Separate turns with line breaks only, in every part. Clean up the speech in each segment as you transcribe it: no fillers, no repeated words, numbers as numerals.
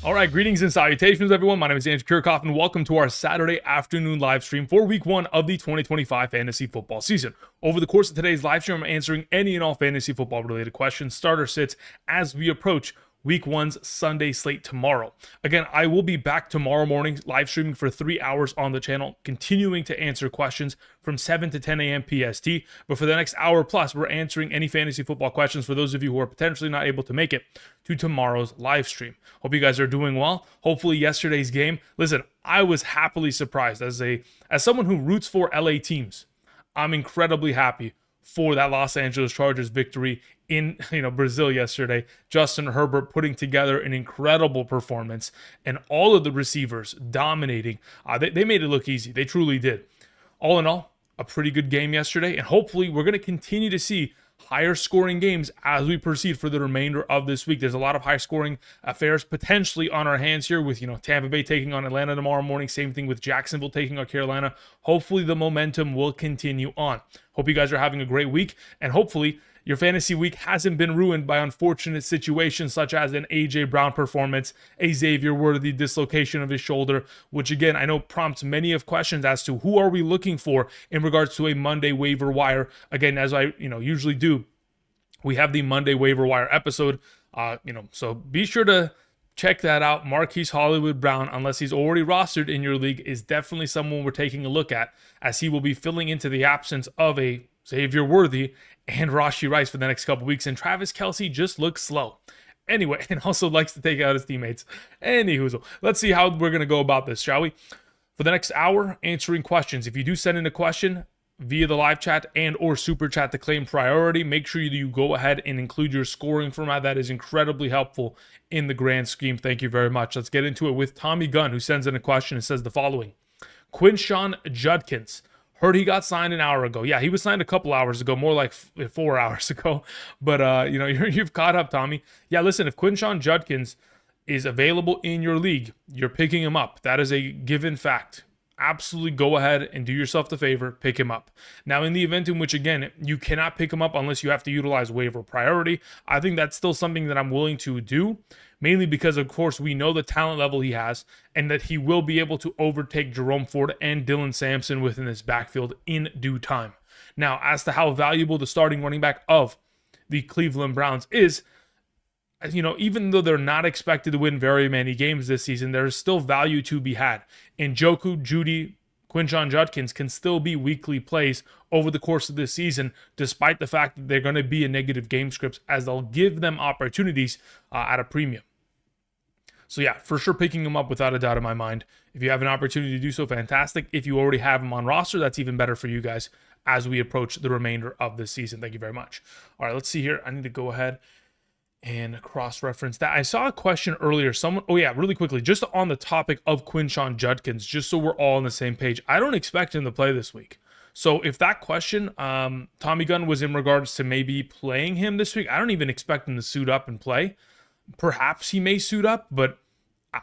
All right, greetings and salutations, everyone. My name is Andrew Kirchhoff, and welcome to our Saturday afternoon live stream for Week 1 of the 2025 fantasy football season. Over the course of today's live stream, I'm answering any and all fantasy football related questions, starter sits, as we approach Week 1's Sunday slate tomorrow. Again, I will be back tomorrow morning live streaming for 3 hours on the channel, continuing to answer questions from 7 to 10 a.m. PST. But for the next hour plus, we're answering any fantasy football questions for those of you who are potentially not able to make it to tomorrow's live stream. Hope you guys are doing well. Hopefully yesterday's game, listen, I was happily surprised as someone who roots for LA teams. I'm incredibly happy for that Los Angeles Chargers victory in Brazil yesterday. Justin Herbert putting together an incredible performance, and all of the receivers dominating. They made it look easy. They truly did. All in all, a pretty good game yesterday, and hopefully we're going to continue to see higher scoring games as we proceed for the remainder of this week. There's a lot of high scoring affairs potentially on our hands here with, Tampa Bay taking on Atlanta tomorrow morning. Same thing with Jacksonville taking on Carolina. Hopefully the momentum will continue on. Hope you guys are having a great week, and hopefully your fantasy week hasn't been ruined by unfortunate situations such as an A.J. Brown performance, a Xavier Worthy dislocation of his shoulder, which again, I know prompts many of questions as to who are we looking for in regards to a Monday waiver wire. Again, as I usually do, we have the Monday waiver wire episode, so be sure to check that out. Marquise Hollywood Brown, unless he's already rostered in your league, is definitely someone we're taking a look at, as he will be filling into the absence of a Xavier Worthy and Rashee Rice for the next couple weeks, and Travis Kelce just looks slow. Anyway, and also likes to take out his teammates. Anywho, let's see how we're going to go about this, shall we? For the next hour, answering questions. If you do send in a question via the live chat and or super chat to claim priority, make sure you go ahead and include your scoring format. That is incredibly helpful in the grand scheme. Thank you very much. Let's get into it with Tommy Gunn, who sends in a question and says the following. Quinshon Judkins. Heard he got signed an hour ago. Yeah, he was signed a couple hours ago, more like 4 hours ago. But, you've caught up, Tommy. Yeah, listen, if Quinshon Judkins is available in your league, you're picking him up. That is a given fact. Absolutely go ahead and do yourself the favor, pick him up. Now, in the event in which, again, you cannot pick him up unless you have to utilize waiver priority, I think that's still something that I'm willing to do, mainly because, of course, we know the talent level he has and that he will be able to overtake Jerome Ford and Dylan Sampson within this backfield in due time. Now, as to how valuable the starting running back of the Cleveland Browns is, even though they're not expected to win very many games this season, there is still value to be had. Njoku, Judy, Quinshon Judkins can still be weekly plays over the course of this season, despite the fact that they're going to be in negative game scripts, as they'll give them opportunities at a premium. So yeah, for sure picking them up without a doubt in my mind. If you have an opportunity to do so, fantastic. If you already have them on roster, that's even better for you guys as we approach the remainder of this season. Thank you very much. All right, let's see here. I need to go ahead and cross-reference that. I saw a question earlier. Really quickly, just on the topic of Quinshon Judkins, just so we're all on the same page. I don't expect him to play this week. So if that question, Tommy Gunn, was in regards to maybe playing him this week, I don't even expect him to suit up and play. Perhaps he may suit up, but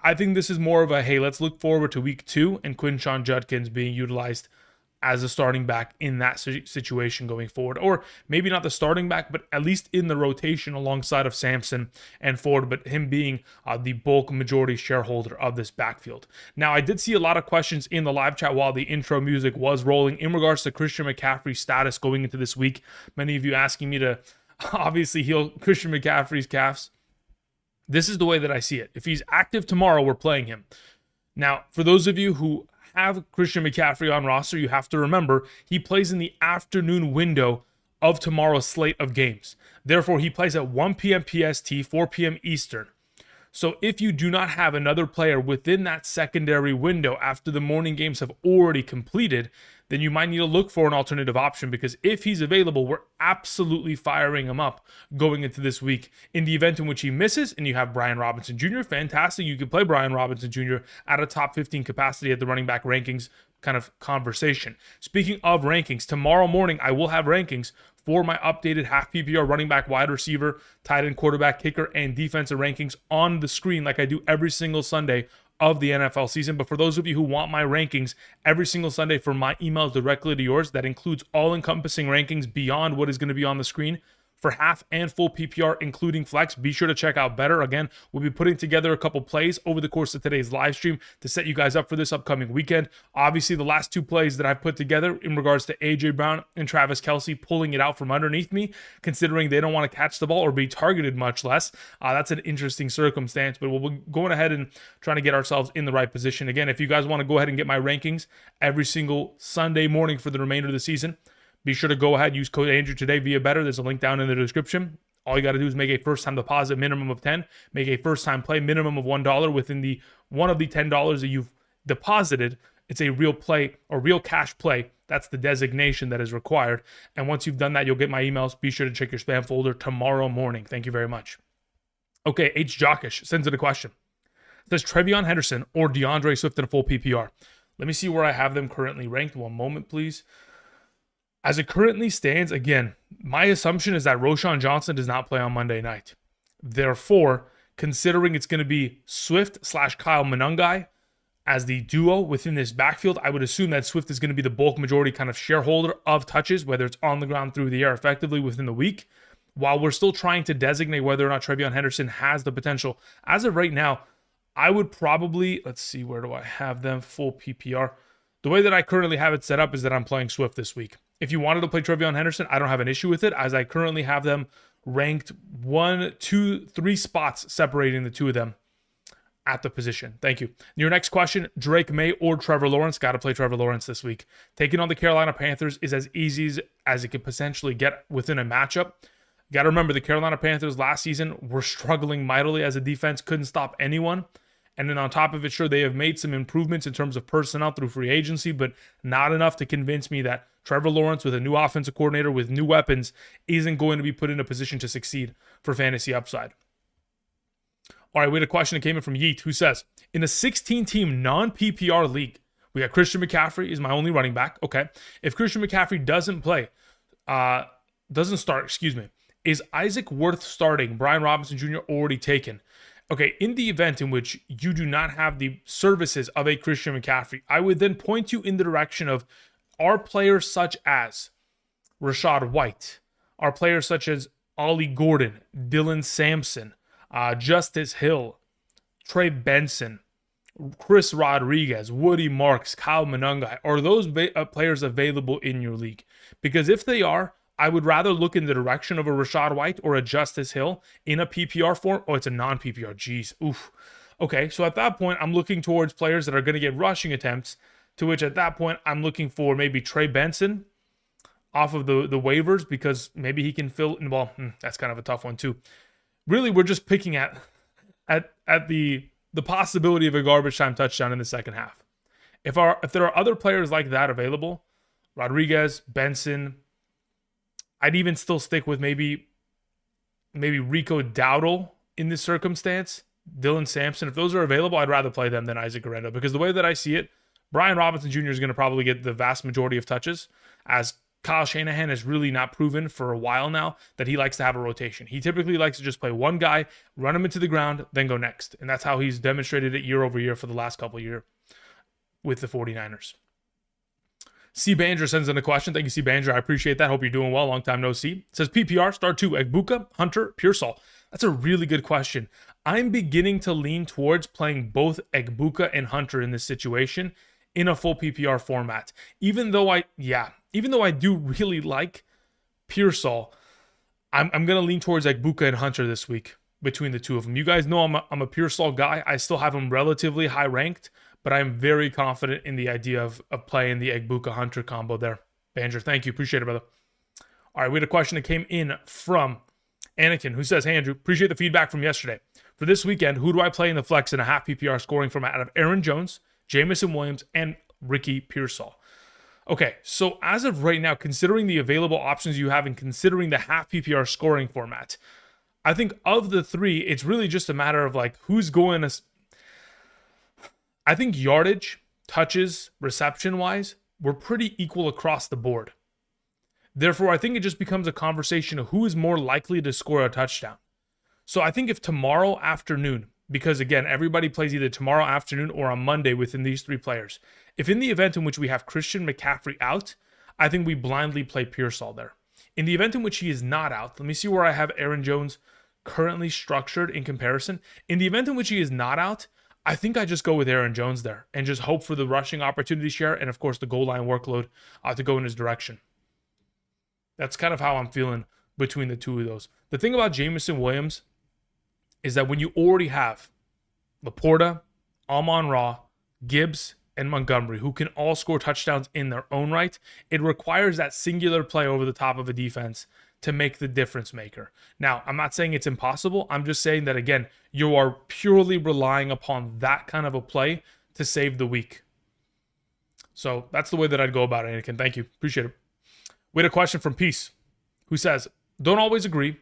I think this is more of a, hey, let's look forward to week 2 and Quinshon Judkins being utilized as a starting back in that situation going forward. Or maybe not the starting back, but at least in the rotation alongside of Sampson and Ford, but him being the bulk majority shareholder of this backfield. Now, I did see a lot of questions in the live chat while the intro music was rolling in regards to Christian McCaffrey's status going into this week. Many of you asking me to obviously heal Christian McCaffrey's calves. This is the way that I see it. If he's active tomorrow, we're playing him. Now, for those of you who have Christian McCaffrey on roster, you have to remember he plays in the afternoon window of tomorrow's slate of games. Therefore, he plays at 1 p.m. PST, 4 p.m. Eastern. So if you do not have another player within that secondary window after the morning games have already completed, then you might need to look for an alternative option, because if he's available, we're absolutely firing him up going into this week. In the event in which he misses and you have Brian Robinson Jr., fantastic. You can play Brian Robinson Jr. at a top 15 capacity at the running back rankings kind of conversation. Speaking of rankings, tomorrow morning I will have rankings for my updated half PPR running back, wide receiver, tight end, quarterback, kicker, and defensive rankings on the screen like I do every single Sunday of the NFL season. But for those of you who want my rankings every single Sunday for my emails directly to yours, that includes all-encompassing rankings beyond what is going to be on the screen for half and full PPR, including flex. Be sure to check out Betr. Again, we'll be putting together a couple plays over the course of today's live stream to set you guys up for this upcoming weekend. Obviously, the last two plays that I've put together in regards to AJ Brown and Travis Kelce pulling it out from underneath me, considering they don't want to catch the ball or be targeted, much less. That's an interesting circumstance, but we'll be going ahead and trying to get ourselves in the right position. Again, if you guys want to go ahead and get my rankings every single Sunday morning for the remainder of the season, be sure to go ahead, use code Andrew today via Betr. There's a link down in the description. All you got to do is make a first-time deposit minimum of 10, make a first-time play minimum of $1 within the one of the $10 that you've deposited. It's a real play or real cash play. That's the designation that is required. And once you've done that, you'll get my emails. Be sure to check your spam folder tomorrow morning. Thank you very much. Okay, H. Jockish sends in a question. It says Trevion Henderson or DeAndre Swift in a full PPR. Let me see where I have them currently ranked. One moment, please. As it currently stands, again, my assumption is that Roschon Johnson does not play on Monday night. Therefore, considering it's going to be Swift/Kyle Monangai as the duo within this backfield, I would assume that Swift is going to be the bulk majority kind of shareholder of touches, whether it's on the ground, through the air, effectively within the week, while we're still trying to designate whether or not Trevion Henderson has the potential. As of right now, I would probably, let's see, where do I have them? Full PPR. The way that I currently have it set up is that I'm playing Swift this week. If you wanted to play Trevion Henderson, I don't have an issue with it, as I currently have them ranked 1, 2, 3 spots separating the two of them at the position. Thank you. Your next question, Drake May or Trevor Lawrence? Got to play Trevor Lawrence this week. Taking on the Carolina Panthers is as easy as it could potentially get within a matchup. You got to remember, the Carolina Panthers last season were struggling mightily as a defense, couldn't stop anyone. And then on top of it, sure, they have made some improvements in terms of personnel through free agency, but not enough to convince me that Trevor Lawrence, with a new offensive coordinator, with new weapons, isn't going to be put in a position to succeed for fantasy upside. All right, we had a question that came in from Yeet, who says, in a 16-team non-PPR league, we got Christian McCaffrey is my only running back. Okay. If Christian McCaffrey doesn't start, is Isaac worth starting? Brian Robinson Jr. already taken. Okay, in the event in which you do not have the services of a Christian McCaffrey, I would then point you in the direction of our players such as Rachaad White, our players such as Ollie Gordon, Dylan Sampson, Justice Hill, Trey Benson, Chris Rodriguez, Woody Marks, Kyle Monangai. Are those players available in your league? Because if they are, I would rather look in the direction of a Rachaad White or a Justice Hill in a PPR form. Oh, it's a non-PPR. Jeez. Oof. Okay, so at that point, I'm looking towards players that are going to get rushing attempts, to which at that point, I'm looking for maybe Trey Benson off of the waivers, because maybe he can fill in. Well, that's kind of a tough one too. Really, we're just picking at the possibility of a garbage time touchdown in the second half. If there are other players like that available, Rodriguez, Benson, I'd even still stick with maybe Rico Dowdle in this circumstance, Dylan Sampson. If those are available, I'd rather play them than Isaac Guerrero, because the way that I see it, Brian Robinson Jr. is going to probably get the vast majority of touches, as Kyle Shanahan has really not proven for a while now that he likes to have a rotation. He typically likes to just play one guy, run him into the ground, then go next. And that's how he's demonstrated it year over year for the last couple of years with the 49ers. C. Banger sends in a question. Thank you, C. Banger. I appreciate that. Hope you're doing well. Long time no see. It says PPR, start 2, Egbuka, Hunter, Pearsall. That's a really good question. I'm beginning to lean towards playing both Egbuka and Hunter in this situation in a full PPR format. Even though I do really like Pearsall, I'm going to lean towards Egbuka and Hunter this week between the two of them. You guys know I'm a Pearsall guy. I still have him relatively high ranked, but I'm very confident in the idea of playing the Egbuka-Hunter combo there. Banger, thank you. Appreciate it, brother. All right, we had a question that came in from Anakin, who says, hey, Andrew, appreciate the feedback from yesterday. For this weekend, who do I play in the flex in a half PPR scoring format out of Aaron Jones, Jamison Williams, and Ricky Pearsall? Okay, so as of right now, considering the available options you have and considering the half PPR scoring format, I think of the three, it's really just a matter of like who's going to... I think yardage, touches, reception-wise, we're pretty equal across the board. Therefore, I think it just becomes a conversation of who is more likely to score a touchdown. So I think if tomorrow afternoon, because again, everybody plays either tomorrow afternoon or on Monday within these three players, if in the event in which we have Christian McCaffrey out, I think we blindly play Pearsall there. In the event in which he is not out, let me see where I have Aaron Jones currently structured in comparison. In the event in which he is not out, I think I just go with Aaron Jones there and just hope for the rushing opportunity share and, of course, the goal line workload to go in his direction. That's kind of how I'm feeling between the two of those. The thing about Jameson Williams is that when you already have Laporta, Amon-Ra, Gibbs, and Montgomery, who can all score touchdowns in their own right, it requires that singular play over the top of a defense to make the difference maker. Now, I'm not saying it's impossible. I'm just saying that, again, you are purely relying upon that kind of a play to save the week. So that's the way that I'd go about it, Anakin. Thank you. Appreciate it. We had a question from Peace, who says, don't always agree.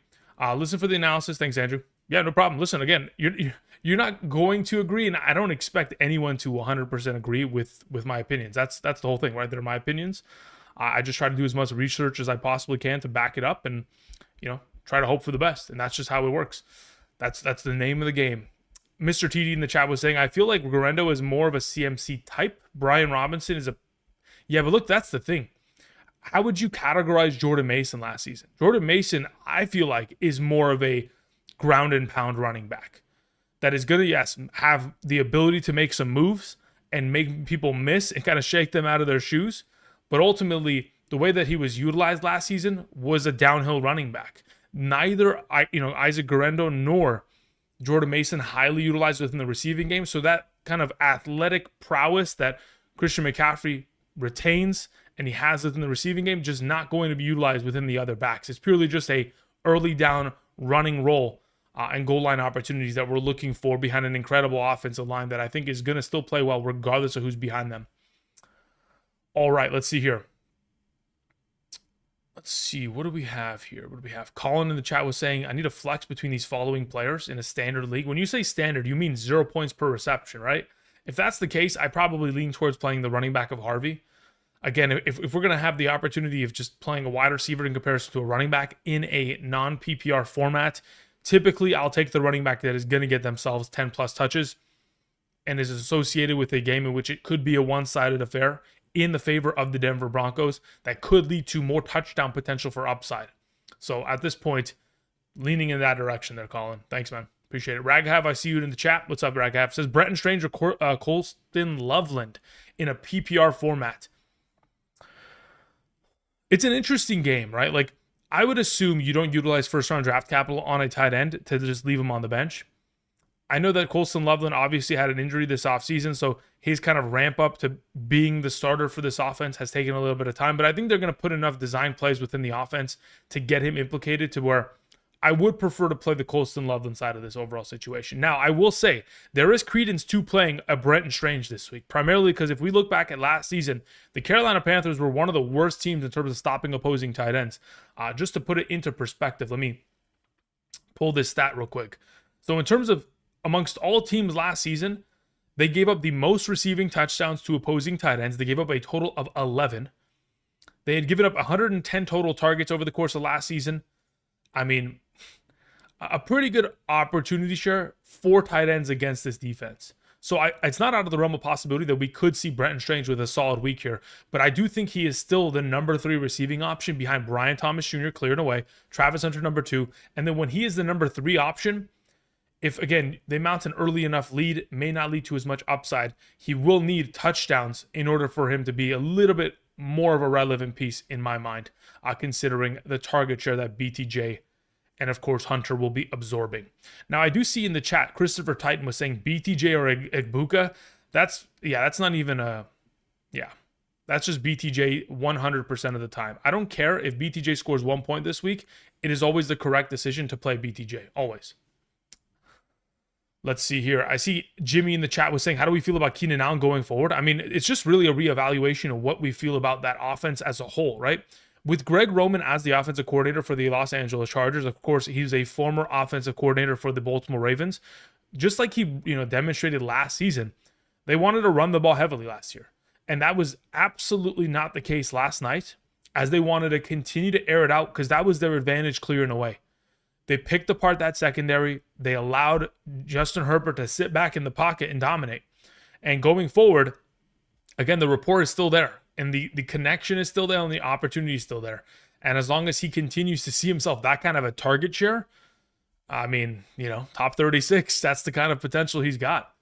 Listen for the analysis. Thanks, Andrew. Yeah, no problem. Listen, again, you're not going to agree, and I don't expect anyone to 100% agree with my opinions. That's the whole thing, right? They're my opinions. I just try to do as much research as I possibly can to back it up and, try to hope for the best. And that's just how it works. That's the name of the game. Mr. TD in the chat was saying, I feel like Guerrero is more of a CMC type. Brian Robinson is yeah, but look, that's the thing. How would you categorize Jordan Mason last season? Jordan Mason, I feel like, is more of a ground and pound running back that is going to, yes, have the ability to make some moves and make people miss and kind of shake them out of their shoes. But ultimately, the way that he was utilized last season was a downhill running back. Neither, Isaac Guerrero nor Jordan Mason highly utilized within the receiving game. So that kind of athletic prowess that Christian McCaffrey retains and he has within the receiving game, just not going to be utilized within the other backs. It's purely just a early down running role and goal line opportunities that we're looking for behind an incredible offensive line that I think is going to still play well regardless of who's behind them. All right, let's see here. Let's see, what do we have here? What do we have? Colin in the chat was saying, I need a flex between these following players in a standard league. When you say standard, you mean 0 points per reception, right? If that's the case, I probably lean towards playing the running back of Harvey. Again, if we're going to have the opportunity of just playing a wide receiver in comparison to a running back in a non-PPR format, typically I'll take the running back that is going to get themselves 10 plus touches and is associated with a game in which it could be a one-sided affair in the favor of the Denver Broncos that could lead to more touchdown potential for upside. So at this point, leaning in that direction there, Colin. Thanks, man. Appreciate it. Raghav, I see you in the chat. What's up, Raghav? Says Bretton Strange or Colston Loveland in a PPR format. It's an interesting game, right? Like, I would assume you don't utilize first-round draft capital on a tight end to just leave him on the bench. I know that Colston Loveland obviously had an injury this offseason, so his kind of ramp up to being the starter for this offense has taken a little bit of time, but I think they're going to put enough design plays within the offense to get him implicated to where I would prefer to play the Colston Loveland side of this overall situation. Now, I will say there is credence to playing a Brenton Strange this week, primarily because if we look back at last season, the Carolina Panthers were one of the worst teams in terms of stopping opposing tight ends. Just to put it into perspective, let me pull this stat real quick. So in terms of amongst all teams last season, they gave up the most receiving touchdowns to opposing tight ends. They gave up a total of 11. They had given up 110 total targets over the course of last season. I mean, a pretty good opportunity share for tight ends against this defense. So it's not out of the realm of possibility that we could see Brenton Strange with a solid week here, but I do think he is still the number 3 receiving option behind Brian Thomas Jr. cleared away, Travis Hunter number 2, and then when he is the number 3 option, if, again, they mount an early enough lead, may not lead to as much upside, he will need touchdowns in order for him to be a little bit more of a relevant piece in my mind, considering the target share that BTJ and, of course, Hunter will be absorbing. Now, I do see in the chat, Christopher Titan was saying BTJ or Egbuka. That's not even that's just BTJ 100% of the time. I don't care if BTJ scores 1 point this week. It is always the correct decision to play BTJ, always. Let's see here. I see Jimmy in the chat was saying, how do we feel about Keenan Allen going forward? I mean, it's just really a reevaluation of what we feel about that offense as a whole, right? With Greg Roman as the offensive coordinator for the Los Angeles Chargers, of course, he's a former offensive coordinator for the Baltimore Ravens. Just like he, demonstrated last season, they wanted to run the ball heavily last year. And that was absolutely not the case last night, as they wanted to continue to air it out because that was their advantage clearing away. They picked apart that secondary. They allowed Justin Herbert to sit back in the pocket and dominate. And going forward, again, the rapport is still there. And the connection is still there and the opportunity is still there. And as long as he continues to see himself that kind of a target share, I mean, top 36, that's the kind of potential he's got.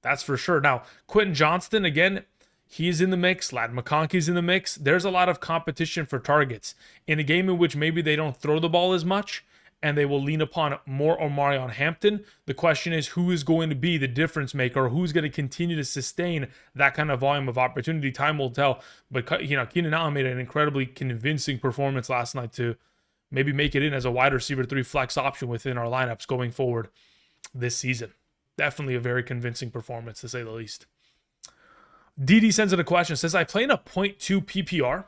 That's for sure. Now, Quentin Johnston, again, he's in the mix. Ladd McConkey's in the mix. There's a lot of competition for targets. In a game in which maybe they don't throw the ball as much and they will lean upon more Omarion Hampton, the question is who is going to be the difference maker, or who's going to continue to sustain that kind of volume of opportunity. Time will tell. But, Keenan Allen made an incredibly convincing performance last night to maybe make it in as a wide receiver 3 flex option within our lineups going forward this season. Definitely a very convincing performance, to say the least. DD sends in a question, says, I play in a 0.2 PPR.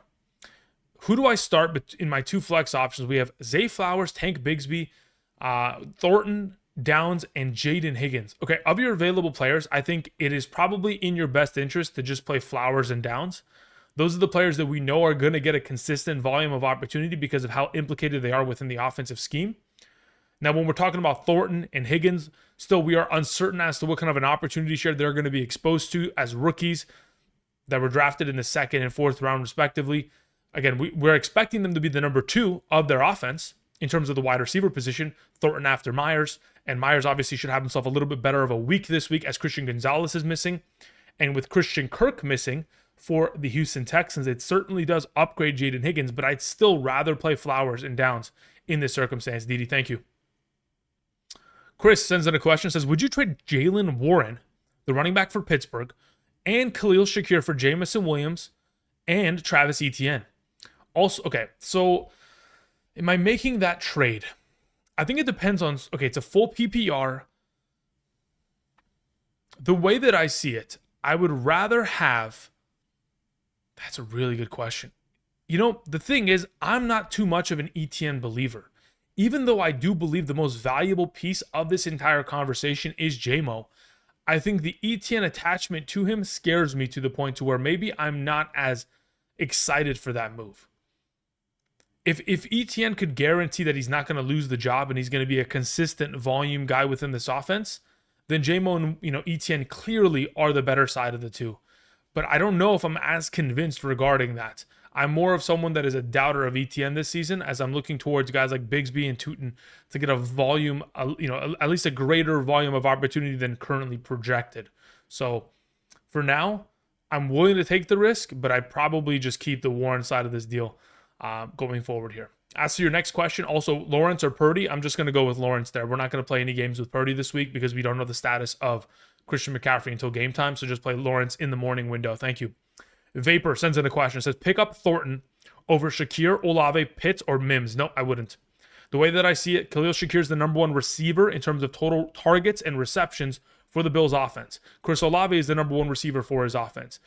Who do I start in my 2 flex options? We have Zay Flowers, Tank Bigsby, Thornton, Downs, and Jaden Higgins. Okay, of your available players, I think it is probably in your best interest to just play Flowers and Downs. Those are the players that we know are going to get a consistent volume of opportunity because of how implicated they are within the offensive scheme. Now, when we're talking about Thornton and Higgins, still we are uncertain as to what kind of an opportunity share they're going to be exposed to as rookies that were drafted in the 2nd and 4th round, respectively. Again, we're expecting them to be the number 2 of their offense in terms of the wide receiver position, Thornton after Myers. And Myers obviously should have himself a little bit better of a week this week as Christian Gonzalez is missing. And with Christian Kirk missing for the Houston Texans, it certainly does upgrade Jaden Higgins, but I'd still rather play Flowers and Downs in this circumstance. Didi, thank you. Chris sends in a question, says, would you trade Jaylen Warren, the running back for Pittsburgh, and Khalil Shakir for Jamison Williams and Travis Etienne? Also, okay, so am I making that trade? I think it depends on, okay, it's a full PPR. The way that I see it, I would rather have, that's a really good question. The thing is, I'm not too much of an Etienne believer. Even though I do believe the most valuable piece of this entire conversation is JMO, I think the Etienne attachment to him scares me to the point to where maybe I'm not as excited for that move. If Etienne could guarantee that he's not going to lose the job and he's going to be a consistent volume guy within this offense, then JMO and Etienne clearly are the better side of the two. But I don't know if I'm as convinced regarding that. I'm more of someone that is a doubter of Etienne this season, as I'm looking towards guys like Bigsby and Tootin to get a volume, at least a greater volume of opportunity than currently projected. So for now, I'm willing to take the risk, but I'd probably just keep the Warren side of this deal going forward here. As to your next question, also Lawrence or Purdy, I'm just going to go with Lawrence there. We're not going to play any games with Purdy this week because we don't know the status of Christian McCaffrey until game time. So just play Lawrence in the morning window. Thank you. Vapor sends in a question. It says, pick up Thornton over Shakir, Olave, Pitts, or Mims. No, I wouldn't. The way that I see it, Khalil Shakir is the number 1 receiver in terms of total targets and receptions for the Bills offense. Chris Olave is the number 1 receiver for his offense.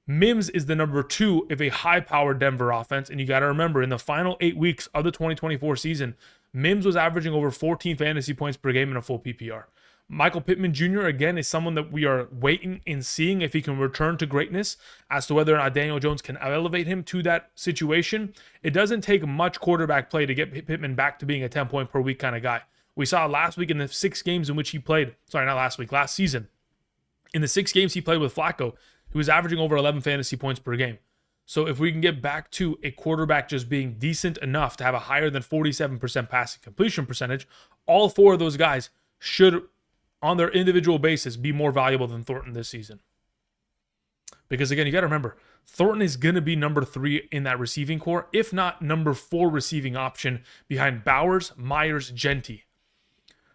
Mims is the number 2 of a high-powered Denver offense. And you got to remember, in the final 8 weeks of the 2024 season, Mims was averaging over 14 fantasy points per game in a full PPR. Michael Pittman Jr., again, is someone that we are waiting and seeing if he can return to greatness. As to whether or not Daniel Jones can elevate him to that situation, it doesn't take much quarterback play to get Pittman back to being a 10-point per week kind of guy. We saw last week in the 6 games in which he played, last season. In the 6 games he played with Flacco, he was averaging over 11 fantasy points per game. So if we can get back to a quarterback just being decent enough to have a higher than 47% passing completion percentage, all 4 of those guys should, on their individual basis, be more valuable than Thornton this season. Because again, you got to remember, Thornton is going to be number 3 in that receiving core, if not number 4 receiving option behind Bowers, Myers, Genty.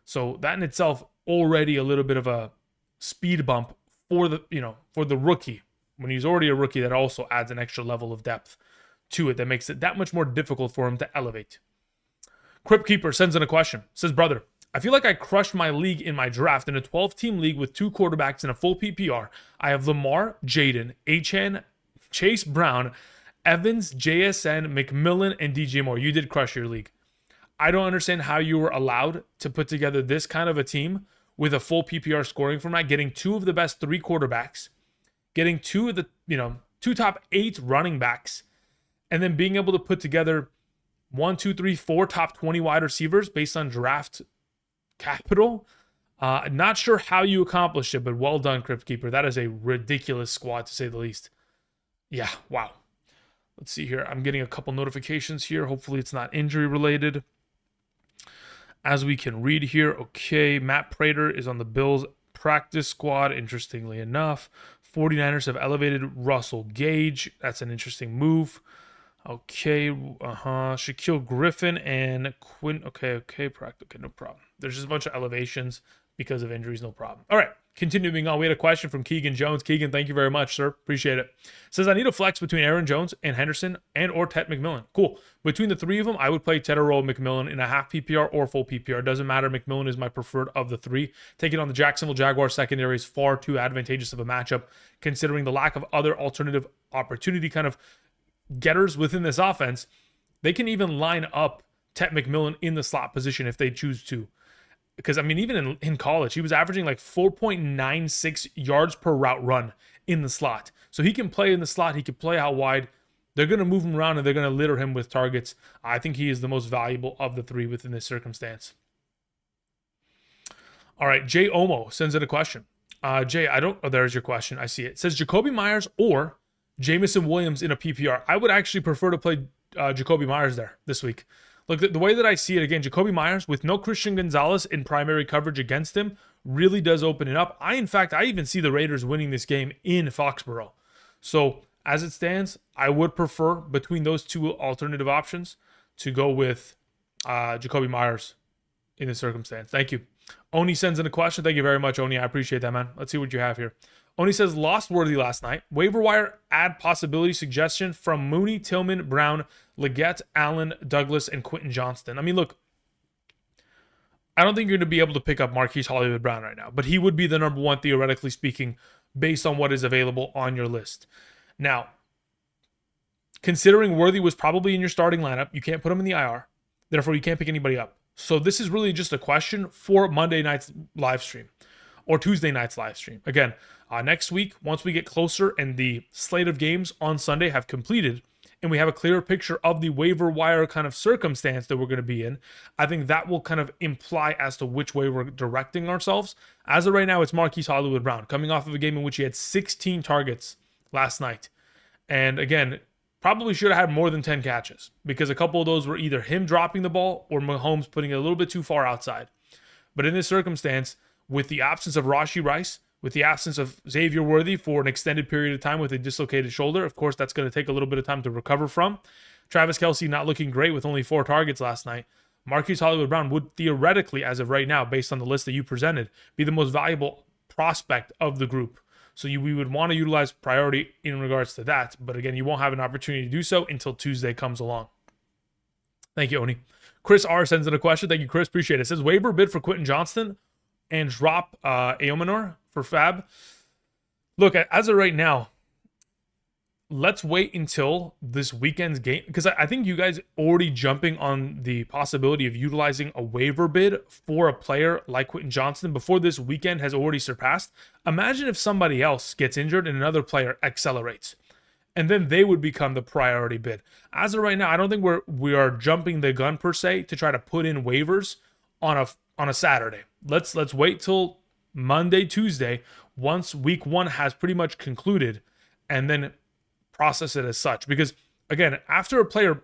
So that in itself already a little bit of a speed bump for the rookie. When he's already a rookie, that also adds an extra level of depth to it that makes it that much more difficult for him to elevate. Crypt Keeper sends in a question. Says, brother, I feel like I crushed my league in my draft in a 12-team league with 2 quarterbacks in a full PPR. I have Lamar, Jaden, Achane, Chase Brown, Evans, JSN, McMillan, and DJ Moore. You did crush your league. I don't understand how you were allowed to put together this kind of a team with a full PPR scoring format, getting 2 of the best 3 quarterbacks, getting 2 of the 2 top 8 running backs, and then being able to put together 1, 2, 3, 4 top 20 wide receivers based on draft capital. Not sure how you accomplished it, but well done, Crypt Keeper. That is a ridiculous squad, to say the least. Yeah, wow. Let's see here. I'm getting a couple notifications here. Hopefully it's not injury related. As we can read here, okay, Matt Prater is on the Bills practice squad, interestingly enough. 49ers have elevated Russell Gage. That's an interesting move. Okay, Shaquille Griffin and Quinn. Okay, no problem. There's just a bunch of elevations because of injuries, no problem. All right, continuing on, we had a question from Keegan Jones. Keegan, thank you very much, sir. Appreciate it. Says, I need a flex between Aaron Jones and Henderson and or Ted McMillan. Cool. Between the three of them, I would play Ted or McMillan in a half PPR or full PPR. Doesn't matter. McMillan is my preferred of the three. Taking on the Jacksonville Jaguars secondary is far too advantageous of a matchup, considering the lack of other alternative opportunity kind of getters within this offense. They can even line up Ted McMillan in the slot position if they choose to. Because, I mean, even in college, he was averaging like 4.96 yards per route run in the slot. So he can play in the slot. He can play out wide. They're going to move him around and they're going to litter him with targets. I think he is the most valuable of the three within this circumstance. All right, Jay Omo sends in a question. Jay, there's your question. I see it. It says Jacoby Myers or Jamison Williams in a PPR. I would actually prefer to play Jacoby Myers there this week. Look, the way that I see it, again, Jacoby Myers with no Christian Gonzalez in primary coverage against him really does open it up. In fact, I even see the Raiders winning this game in Foxborough. So as it stands, I would prefer between those two alternative options to go with Jacoby Myers in this circumstance. Thank you. Oni sends in a question. Thank you very much, Oni. I appreciate that, man. Let's see what you have here. Oni says, lost Worthy last night. Waiver wire add possibility suggestion from Mooney, Tillman, Brown, Leggett, Allen, Douglas, and Quentin Johnston. I mean, look, I don't think you're going to be able to pick up Marquise Hollywood Brown right now, but he would be the number one, theoretically speaking, based on what is available on your list. Now, considering Worthy was probably in your starting lineup, you can't put him in the IR. Therefore, you can't pick anybody up. So this is really just a question for Monday night's live stream or Tuesday night's live stream. Again, next week, once we get closer and the slate of games on Sunday have completed and we have a clearer picture of the waiver wire kind of circumstance that we're going to be in, I think that will kind of imply as to which way we're directing ourselves. As of right now, it's Marquise Hollywood Brown coming off of a game in which he had 16 targets last night. And again, probably should have had more than 10 catches because a couple of those were either him dropping the ball or Mahomes putting it a little bit too far outside. But in this circumstance, with the absence of Rashee Rice, with the absence of Xavier Worthy for an extended period of time with a dislocated shoulder, of course, that's going to take a little bit of time to recover from. Travis Kelce not looking great with only 4 targets last night. Marquise Hollywood Brown would theoretically, as of right now, based on the list that you presented, be the most valuable prospect of the group. So we would want to utilize priority in regards to that. But again, you won't have an opportunity to do so until Tuesday comes along. Thank you, Oni. Chris R. sends in a question. Thank you, Chris. Appreciate it. It says, waiver bid for Quentin Johnston and drop Aomanor for Fab. Look, as of right now, let's wait until this weekend's game, because I think you guys already jumping on the possibility of utilizing a waiver bid for a player like Quentin Johnston before this weekend has already surpassed. Imagine if somebody else gets injured and another player accelerates, and then they would become the priority bid. As of right now, I don't think we are jumping the gun per se to try to put in waivers on a Saturday. Let's wait till Monday, Tuesday, once week 1 has pretty much concluded, and then process it as such. Because again, after a player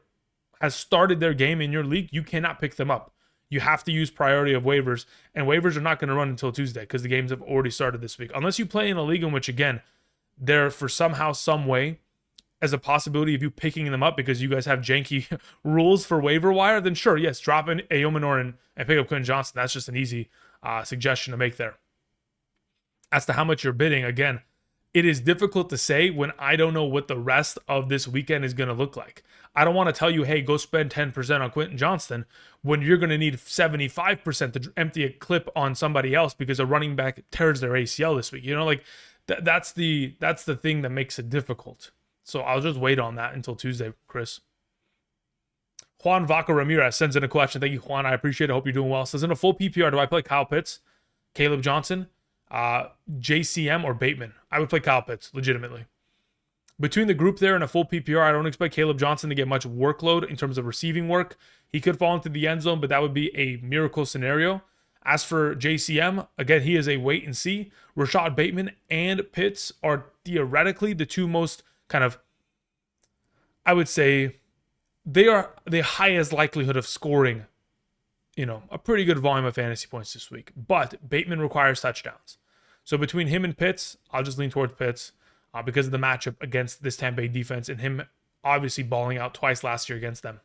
has started their game in your league, you cannot pick them up. You have to use priority of waivers, and waivers are not going to run until Tuesday because the games have already started this week. Unless you play in a league in which, again, there for somehow, some way, as a possibility of you picking them up because you guys have janky rules for waiver wire, then sure, yes, drop in Aomanor and pick up Quentin Johnston. That's just an easy suggestion to make there. As to how much you're bidding, again, it is difficult to say when I don't know what the rest of this weekend is going to look like. I don't want to tell you, hey, go spend 10% on Quentin Johnston when you're going to need 75% to empty a clip on somebody else because a running back tears their ACL this week. You know, like that's the thing that makes it difficult. So I'll just wait on that until Tuesday, Chris. Juan Vaca Ramirez sends in a question. Thank you, Juan. I appreciate it. I hope you're doing well. Says, in a full PPR, do I play Kyle Pitts, Caleb Johnson, JCM, or Bateman? I would play Kyle Pitts, legitimately. Between the group there and a full PPR, I don't expect Caleb Johnson to get much workload in terms of receiving work. He could fall into the end zone, but that would be a miracle scenario. As for JCM, again, he is a wait and see. Rashad Bateman and Pitts are theoretically the two most kind of I would say they are the highest likelihood of scoring, a pretty good volume of fantasy points this week. But Bateman requires touchdowns. So between him and Pitts, I'll just lean towards Pitts because of the matchup against this Tampa Bay defense and him obviously balling out twice last year against them.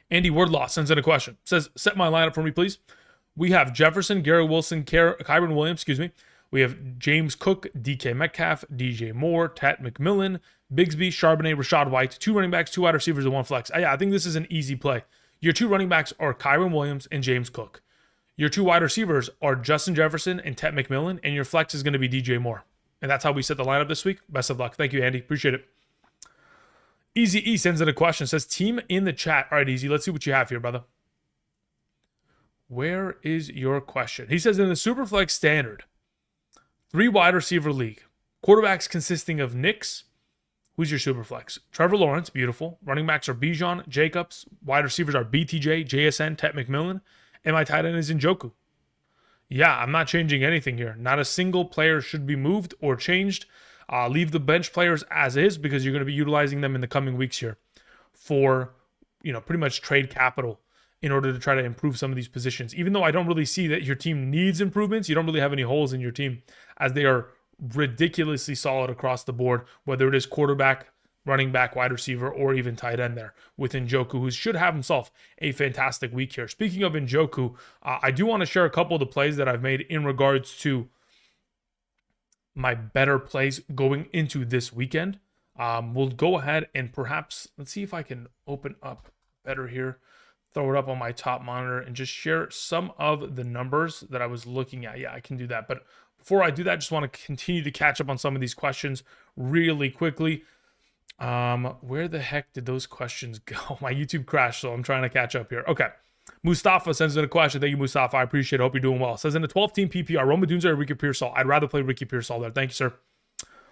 Andy Wordlaw sends in a question. Says, set my lineup for me, please. We have Jefferson, Gary Wilson, Kyron Williams, We have James Cook, DK Metcalf, DJ Moore, Tat McMillan, Bigsby, Charbonnet, Rashad White, 2 running backs, 2 wide receivers, and 1 flex. Yeah, I think this is an easy play. Your 2 running backs are Kyron Williams and James Cook. Your 2 wide receivers are Justin Jefferson and Tat McMillan, and your flex is going to be DJ Moore. And that's how we set the lineup this week. Best of luck. Thank you, Andy. Appreciate it. Easy E sends in a question. Says, team in the chat. All right, Easy. Let's see what you have here, brother. Where is your question? He says, in the Superflex Standard, 3 wide receiver league, quarterbacks consisting of Knicks. Who's your Superflex? Trevor Lawrence, beautiful. Running backs are Bijan, Jacobs. Wide receivers are BTJ, JSN, Tet McMillan. And my tight end is Njoku. Yeah, I'm not changing anything here. Not a single player should be moved or changed. Leave the bench players as is because you're going to be utilizing them in the coming weeks here for, pretty much trade capital in order to try to improve some of these positions. Even though I don't really see that your team needs improvements, you don't really have any holes in your team as they are ridiculously solid across the board, whether it is quarterback, running back, wide receiver, or even tight end there with Njoku, who should have himself a fantastic week here. Speaking of Njoku, I do want to share a couple of the plays that I've made in regards to my better plays going into this weekend. We'll go ahead and perhaps, let's see if I can open up better here, throw it up on my top monitor and just share some of the numbers that I was looking at. Yeah, I can do that. But before I do that, I just want to continue to catch up on some of these questions really quickly. Where the heck did those questions go? My YouTube crashed, so I'm trying to catch up here. Okay. Mustafa sends in a question. Thank you, Mustafa. I appreciate it. Hope you're doing well. Says in the 12-team PPR, Rome Odunze or Ricky Pearsall? I'd rather play Ricky Pearsall there. Thank you, sir.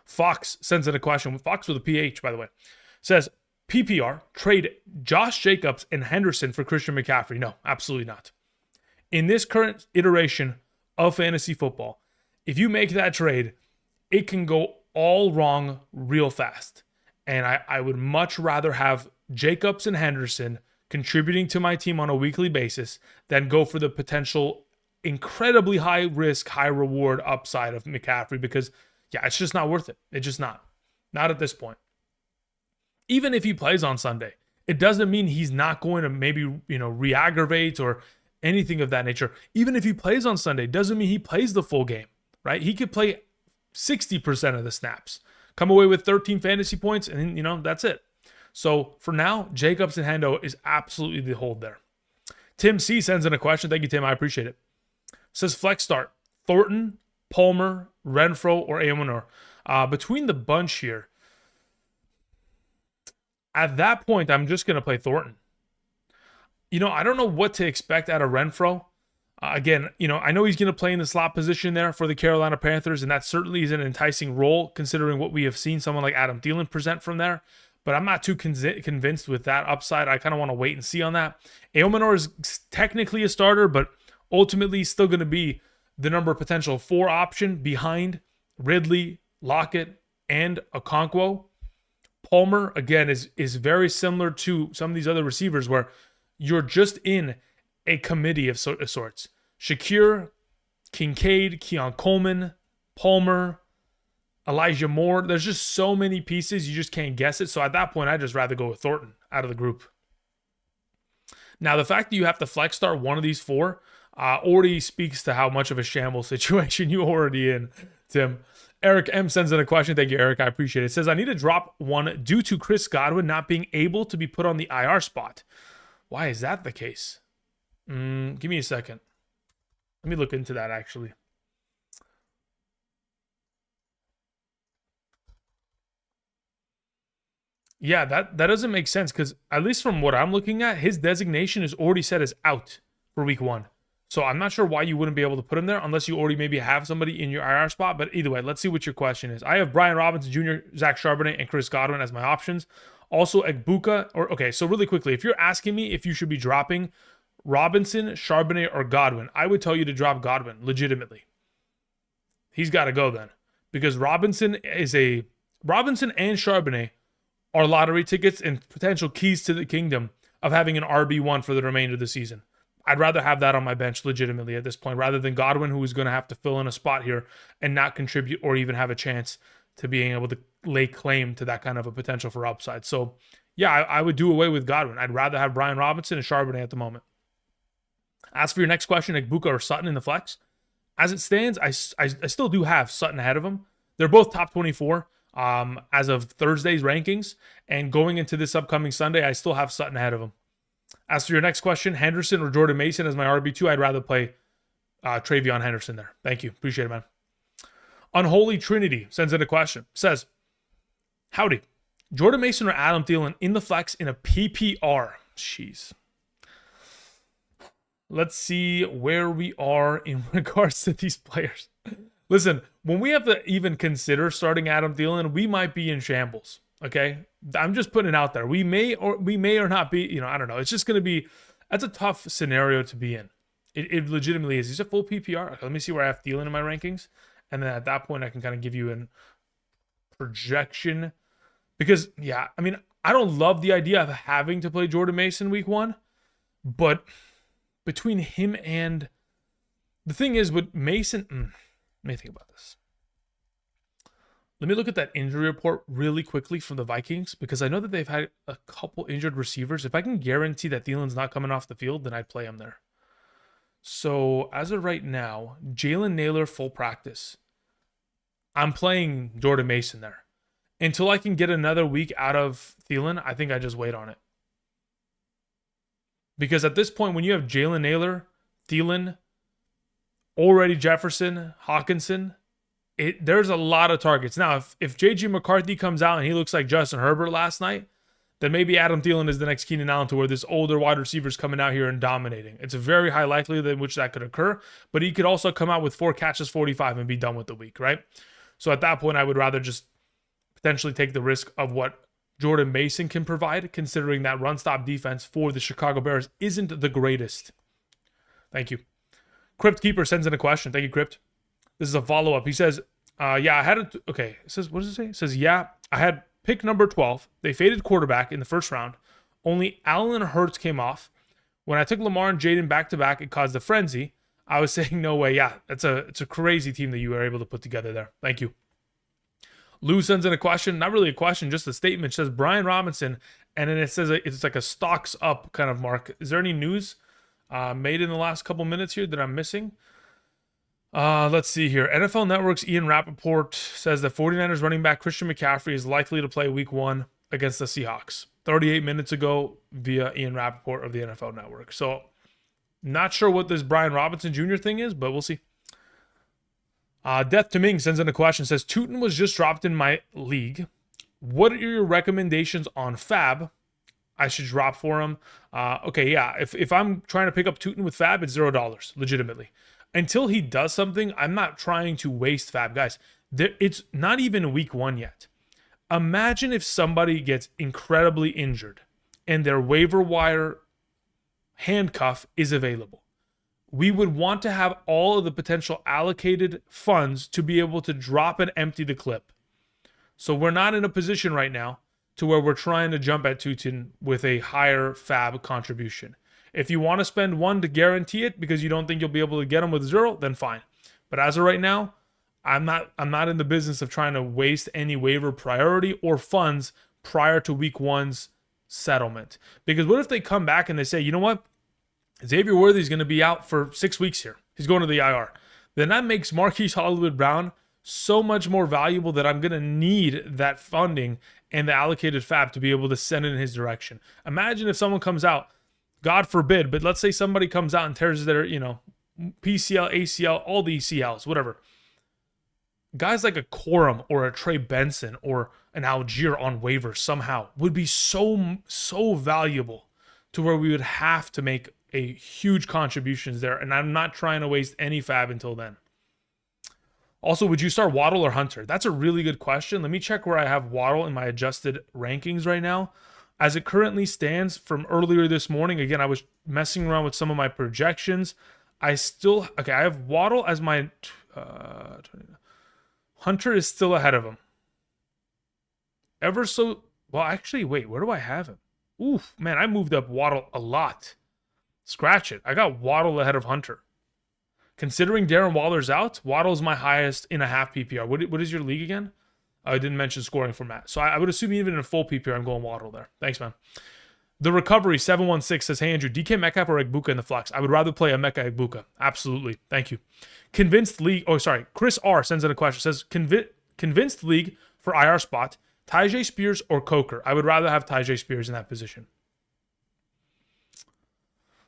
Fox sends in a question. Fox with a PH, by the way. Says, PPR, trade Josh Jacobs and Henderson for Christian McCaffrey. No, absolutely not. In this current iteration of fantasy football, if you make that trade, it can go all wrong real fast. And I would much rather have Jacobs and Henderson contributing to my team on a weekly basis than go for the potential incredibly high risk, high reward upside of McCaffrey because, yeah, it's just not worth it. It's just not. Not at this point. Even if he plays on Sunday, it doesn't mean he's not going to maybe, re-aggravate or anything of that nature. Even if he plays on Sunday, doesn't mean he plays the full game, right? He could play 60% of the snaps, come away with 13 fantasy points, and, that's it. So for now, Jacobs and Hendo is absolutely the hold there. Tim C sends in a question. Thank you, Tim. I appreciate it. Says flex start, Thornton, Palmer, Renfro, or Amonor. Between the bunch here, at that point, I'm just going to play Thornton. I don't know what to expect out of Renfro. Again, I know he's going to play in the slot position there for the Carolina Panthers, and that certainly is an enticing role considering what we have seen someone like Adam Thielen present from there. But I'm not too convinced with that upside. I kind of want to wait and see on that. Aomanor is technically a starter, but ultimately still going to be the number potential 4 option behind Ridley, Lockett, and Okonkwo. Palmer, again, is very similar to some of these other receivers where you're just in a committee of sorts. Shakir, Kincaid, Keon Coleman, Palmer, Elijah Moore. There's just so many pieces, you just can't guess it. So at that point, I'd just rather go with Thornton out of the group. Now, the fact that you have to flex start one of these 4 already speaks to how much of a shambles situation you're already in, Tim. Eric M sends in a question. Thank you, Eric. I appreciate it. It says, I need to drop one due to Chris Godwin not being able to be put on the IR spot. Why is that the case? Give me a second. Let me look into that, actually. Yeah, that doesn't make sense because at least from what I'm looking at, his designation is already set as out for week 1. So I'm not sure why you wouldn't be able to put him there unless you already maybe have somebody in your IR spot. But either way, let's see what your question is. I have Brian Robinson Jr., Zach Charbonnet, and Chris Godwin as my options. Also, Egbuka. Okay, so really quickly, if you're asking me if you should be dropping Robinson, Charbonnet, or Godwin, I would tell you to drop Godwin, legitimately. He's got to go then. Because Robinson and Charbonnet are lottery tickets and potential keys to the kingdom of having an RB1 for the remainder of the season. I'd rather have that on my bench legitimately at this point rather than Godwin, who is going to have to fill in a spot here and not contribute or even have a chance to being able to lay claim to that kind of a potential for upside. So, yeah, I would do away with Godwin. I'd rather have Brian Robinson and Charbonnet at the moment. As for your next question, Igbukah or Sutton in the flex, as it stands, I still do have Sutton ahead of him. They're both top 24 as of Thursday's rankings. And going into this upcoming Sunday, I still have Sutton ahead of him. As for your next question, Henderson or Jordan Mason as my RB2, I'd rather play Travion Henderson there. Thank you. Appreciate it, man. Unholy Trinity sends in a question. Says, howdy. Jordan Mason or Adam Thielen in the flex in a PPR? Jeez. Let's see where we are in regards to these players. Listen, when we have to even consider starting Adam Thielen, we might be in shambles. Okay, I'm just putting it out there. We may or not be. I don't know. It's just going to be. That's a tough scenario to be in. It legitimately is. He's a full PPR. Okay, let me see where I have Thielen in my rankings, and then at that point I can kind of give you a projection. Because yeah, I mean, I don't love the idea of having to play Jordan Mason week 1, but between him and the thing is with Mason, let me think about this. Let me look at that injury report really quickly from the Vikings because I know that they've had a couple injured receivers. If I can guarantee that Thielen's not coming off the field, then I'd play him there. So as of right now, Jalen Naylor full practice. I'm playing Jordan Mason there. Until I can get another week out of Thielen, I think I just wait on it. Because at this point, when you have Jalen Naylor, Thielen, already Jefferson, Hawkinson, there's a lot of targets. Now, if J.G. McCarthy comes out and he looks like Justin Herbert last night, then maybe Adam Thielen is the next Keenan Allen to where this older wide receiver is coming out here and dominating. It's a very high likelihood in which that could occur, but he could also come out with 4 catches, 45, and be done with the week, right? So at that point, I would rather just potentially take the risk of what Jordan Mason can provide, considering that run-stop defense for the Chicago Bears isn't the greatest. Thank you. Crypt Keeper sends in a question. Thank you, Crypt. This is a follow-up. He says, yeah, I had it. Okay. It says, what does it say? It says, yeah, I had pick number 12. They faded quarterback in the first round. Only Allen Hurts came off. When I took Lamar and Jaden back-to-back, it caused a frenzy. I was saying, no way. Yeah, it's a crazy team that you were able to put together there. Thank you. Lou sends in a question. Not really a question, just a statement. It says, Brian Robinson, and then it says it's like a stocks up kind of mark. Is there any news made in the last couple minutes here that I'm missing? Let's see here. NFL Network's Ian Rappaport says that 49ers running back Christian McCaffrey is likely to play week 1 against the Seahawks. 38 minutes ago via Ian Rappaport of the NFL Network. So, not sure what this Brian Robinson Jr. thing is, but we'll see. Death to Ming sends in a question. Says, Tootin was just dropped in my league. What are your recommendations on Fab? I should drop for him. Okay, yeah. If I'm trying to pick up Tootin with Fab, it's $0, legitimately. Until he does something, I'm not trying to waste Fab. Guys, it's not even week 1 yet. Imagine if somebody gets incredibly injured and their waiver wire handcuff is available. We would want to have all of the potential allocated funds to be able to drop and empty the clip. So we're not in a position right now to where we're trying to jump at Tootin with a higher Fab contribution. If you want to spend 1 to guarantee it because you don't think you'll be able to get them with 0, then fine. But as of right now, I'm not in the business of trying to waste any waiver priority or funds prior to week 1's settlement. Because what if they come back and they say, you know what? Xavier Worthy's going to be out for 6 weeks here. He's going to the IR. Then that makes Marquise Hollywood-Brown so much more valuable that I'm going to need that funding and the allocated Fab to be able to send it in his direction. Imagine if someone comes out, God forbid, but let's say somebody comes out and tears their, PCL, ACL, all the ECLs, whatever. Guys like a Corum or a Trey Benson or an Algier on waivers somehow would be so valuable to where we would have to make a huge contributions there. And I'm not trying to waste any Fab until then. Also, would you start Waddle or Hunter? That's a really good question. Let me check where I have Waddle in my adjusted rankings right now. As it currently stands from earlier this morning, again, I was messing around with some of my projections. I have Waddle as my... Hunter is still ahead of him. Well, actually, wait, where do I have him? Oof, man, I moved up Waddle a lot. Scratch it. I got Waddle ahead of Hunter. Considering Darren Waller's out, Waddle's my highest in a half PPR. What is your league again? I didn't mention scoring format. So I would assume even in a full PPR, I'm going Waddle there. Thanks, man. The Recovery 716 says, hey, Andrew, DK Metcalf or Egbuka in the flex? I would rather play a Mecca Egbuka. Absolutely. Thank you. Convinced League. Oh, sorry. Chris R sends in a question. Says, convinced League for IR spot, Tyjae Spears or Coker? I would rather have Tyjae Spears in that position.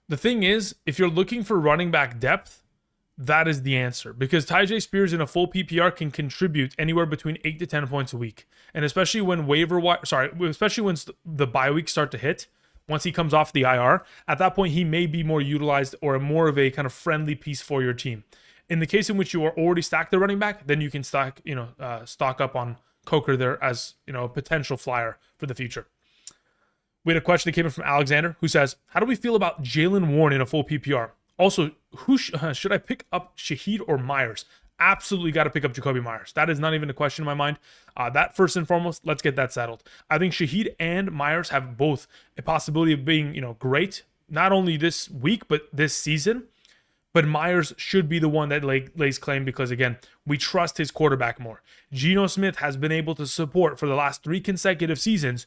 The thing is, if you're looking for running back depth, that is the answer, because Tyjae Spears in a full PPR can contribute anywhere between 8 to 10 points a week, and especially when especially when the bye weeks start to hit, once he comes off the IR, at that point he may be more utilized or more of a kind of friendly piece for your team. In the case in which you are already stacked the running back, then you can stock up on Coker there as a potential flyer for the future. We had a question that came in from Alexander who says, how do we feel about Jaylen Warren in a full PPR? Also, who should I pick up, Shaheed or Myers? Absolutely got to pick up Jacoby Myers. That is not even a question in my mind. That first and foremost, let's get that settled. I think Shaheed and Myers have both a possibility of being, great, not only this week, but this season. But Myers should be the one that lays claim because, again, we trust his quarterback more. Geno Smith has been able to support for the last 3 consecutive seasons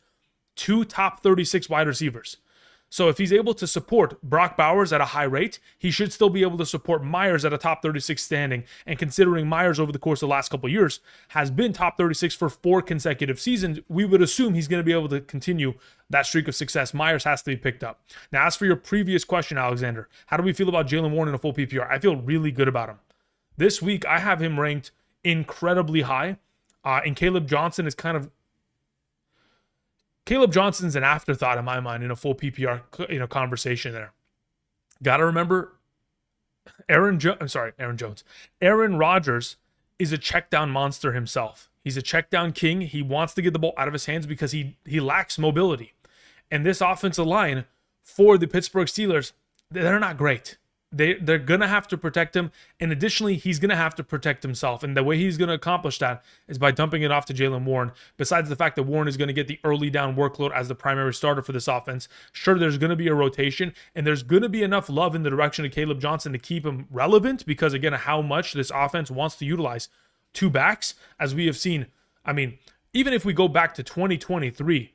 2 top 36 wide receivers. So if he's able to support Brock Bowers at a high rate, he should still be able to support Myers at a top 36 standing. And considering Myers over the course of the last couple of years has been top 36 for 4 consecutive seasons, we would assume he's going to be able to continue that streak of success. Myers has to be picked up. Now, as for your previous question, Alexander, how do we feel about Jaylen Warren in a full PPR? I feel really good about him. This week, I have him ranked incredibly high. And Caleb Johnson is Caleb Johnson's an afterthought in my mind in a full PPR conversation there. Got to remember Aaron Rodgers is a check down monster himself. He's a check down king. He wants to get the ball out of his hands because he lacks mobility. And this offensive line for the Pittsburgh Steelers, they're not great. They're going to have to protect him. And additionally, he's going to have to protect himself. And the way he's going to accomplish that is by dumping it off to Jaylen Warren. Besides the fact that Warren is going to get the early down workload as the primary starter for this offense, sure, there's going to be a rotation. And there's going to be enough love in the direction of Caleb Johnson to keep him relevant because, again, of how much this offense wants to utilize 2 backs. As we have seen, I mean, even if we go back to 2023,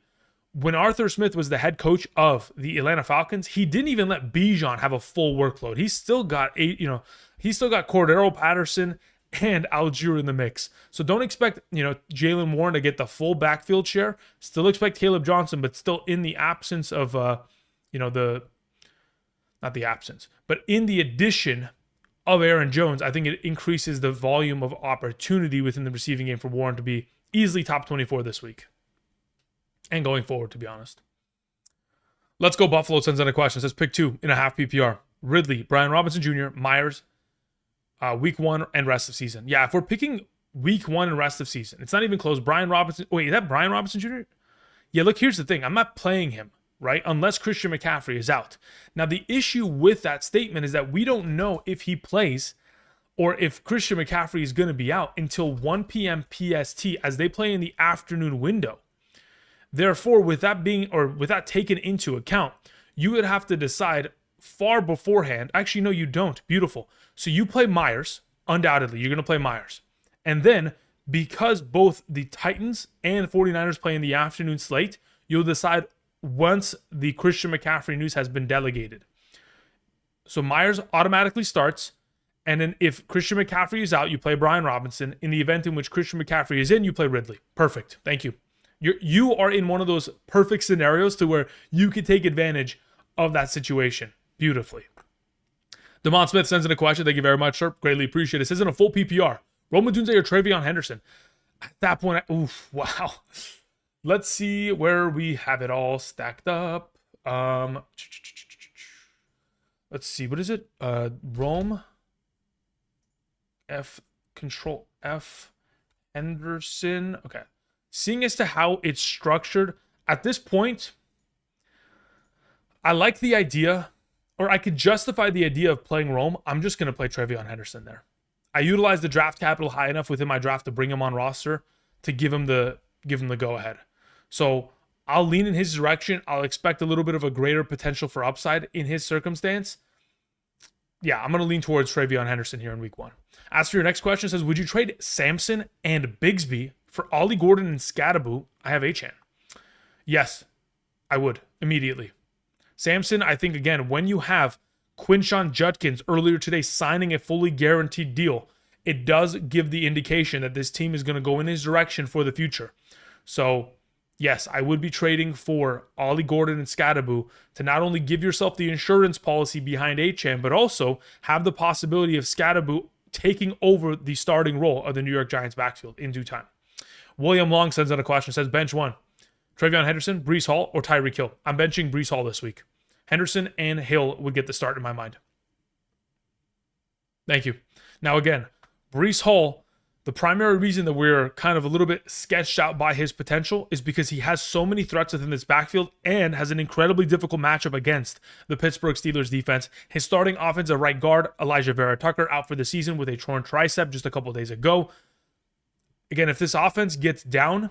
when Arthur Smith was the head coach of the Atlanta Falcons, he didn't even let Bijan have a full workload. He's still got Cordero Patterson and Algier in the mix. So don't expect, Jaylen Warren to get the full backfield share. Still expect Caleb Johnson, but still in the absence of, not the absence, but in the addition of Aaron Jones, I think it increases the volume of opportunity within the receiving game for Warren to be easily top 24 this week. And going forward, to be honest. Let's go. Buffalo sends in a question. It says pick 2 in a half PPR. Ridley, Brian Robinson Jr., Myers, week 1 and rest of season. Yeah, if we're picking week 1 and rest of season, it's not even close. Brian Robinson. Wait, is that Brian Robinson Jr.? Yeah, look, here's the thing. I'm not playing him, right? Unless Christian McCaffrey is out. Now, the issue with that statement is that we don't know if he plays or if Christian McCaffrey is going to be out until 1 p.m. PST as they play in the afternoon window. Therefore, with that taken into account, you would have to decide far beforehand. Actually, no, you don't. Beautiful. So you play Myers. Undoubtedly, you're going to play Myers. And then, because both the Titans and 49ers play in the afternoon slate, you'll decide once the Christian McCaffrey news has been delegated. So Myers automatically starts. And then if Christian McCaffrey is out, you play Brian Robinson. In the event in which Christian McCaffrey is in, you play Ridley. Perfect. Thank you. You are in one of those perfect scenarios to where you can take advantage of that situation beautifully. Demond Smith sends in a question. Thank you very much, sir. Greatly appreciate it. This isn't a full PPR. Rome Odunze or Travion Henderson? At that point, wow. Let's see where we have it all stacked up. Let's see. What is it? Rome. Control F. Henderson. Okay. Seeing as to how it's structured, at this point, I like the idea, or I could justify the idea of playing Rome. I'm just going to play Travion Henderson there. I utilized the draft capital high enough within my draft to bring him on roster to give him the go-ahead. So I'll lean in his direction. I'll expect a little bit of a greater potential for upside in his circumstance. Yeah, I'm going to lean towards Travion Henderson here in week 1. As for your next question, it says, would you trade Sampson and Bigsby for Ollie Gordon and Scadaboo? I have Achane. Yes, I would immediately. Sampson, I think, again, when you have Quinshon Judkins earlier today signing a fully guaranteed deal, it does give the indication that this team is going to go in his direction for the future. So, yes, I would be trading for Ollie Gordon and Scadaboo to not only give yourself the insurance policy behind Achane, but also have the possibility of Scadaboo taking over the starting role of the New York Giants backfield in due time. William Long sends out a question, says, bench 1, Travion Henderson, Breece Hall, or Tyreek Hill? I'm benching Breece Hall this week. Henderson and Hill would get the start in my mind. Thank you. Now again, Breece Hall, the primary reason that we're kind of a little bit sketched out by his potential is because he has so many threats within this backfield and has an incredibly difficult matchup against the Pittsburgh Steelers defense. His starting offensive right guard, Elijah Vera Tucker, out for the season with a torn tricep just a couple days ago. Again, if this offense gets down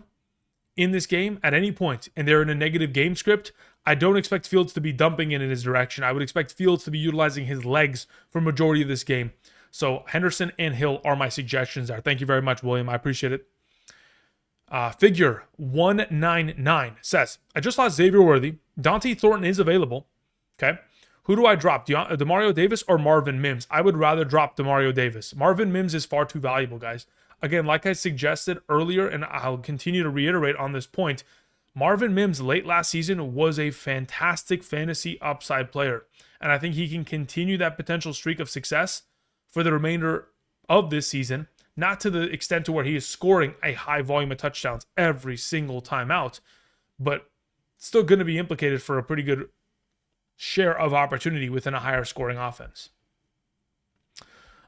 in this game at any point and they're in a negative game script, I don't expect Fields to be dumping in his direction. I would expect Fields to be utilizing his legs for majority of this game. So Henderson and Hill are my suggestions there. Thank you very much, William. I appreciate it. Figure 199 says, I just lost Xavier Worthy. Dante Thornton is available. Okay. Who do I drop? Demario Davis or Marvin Mims? I would rather drop Demario Davis. Marvin Mims is far too valuable, guys. Again, like I suggested earlier, and I'll continue to reiterate on this point, Marvin Mims late last season was a fantastic fantasy upside player. And I think he can continue that potential streak of success for the remainder of this season. Not to the extent to where he is scoring a high volume of touchdowns every single time out, but still going to be implicated for a pretty good share of opportunity within a higher scoring offense.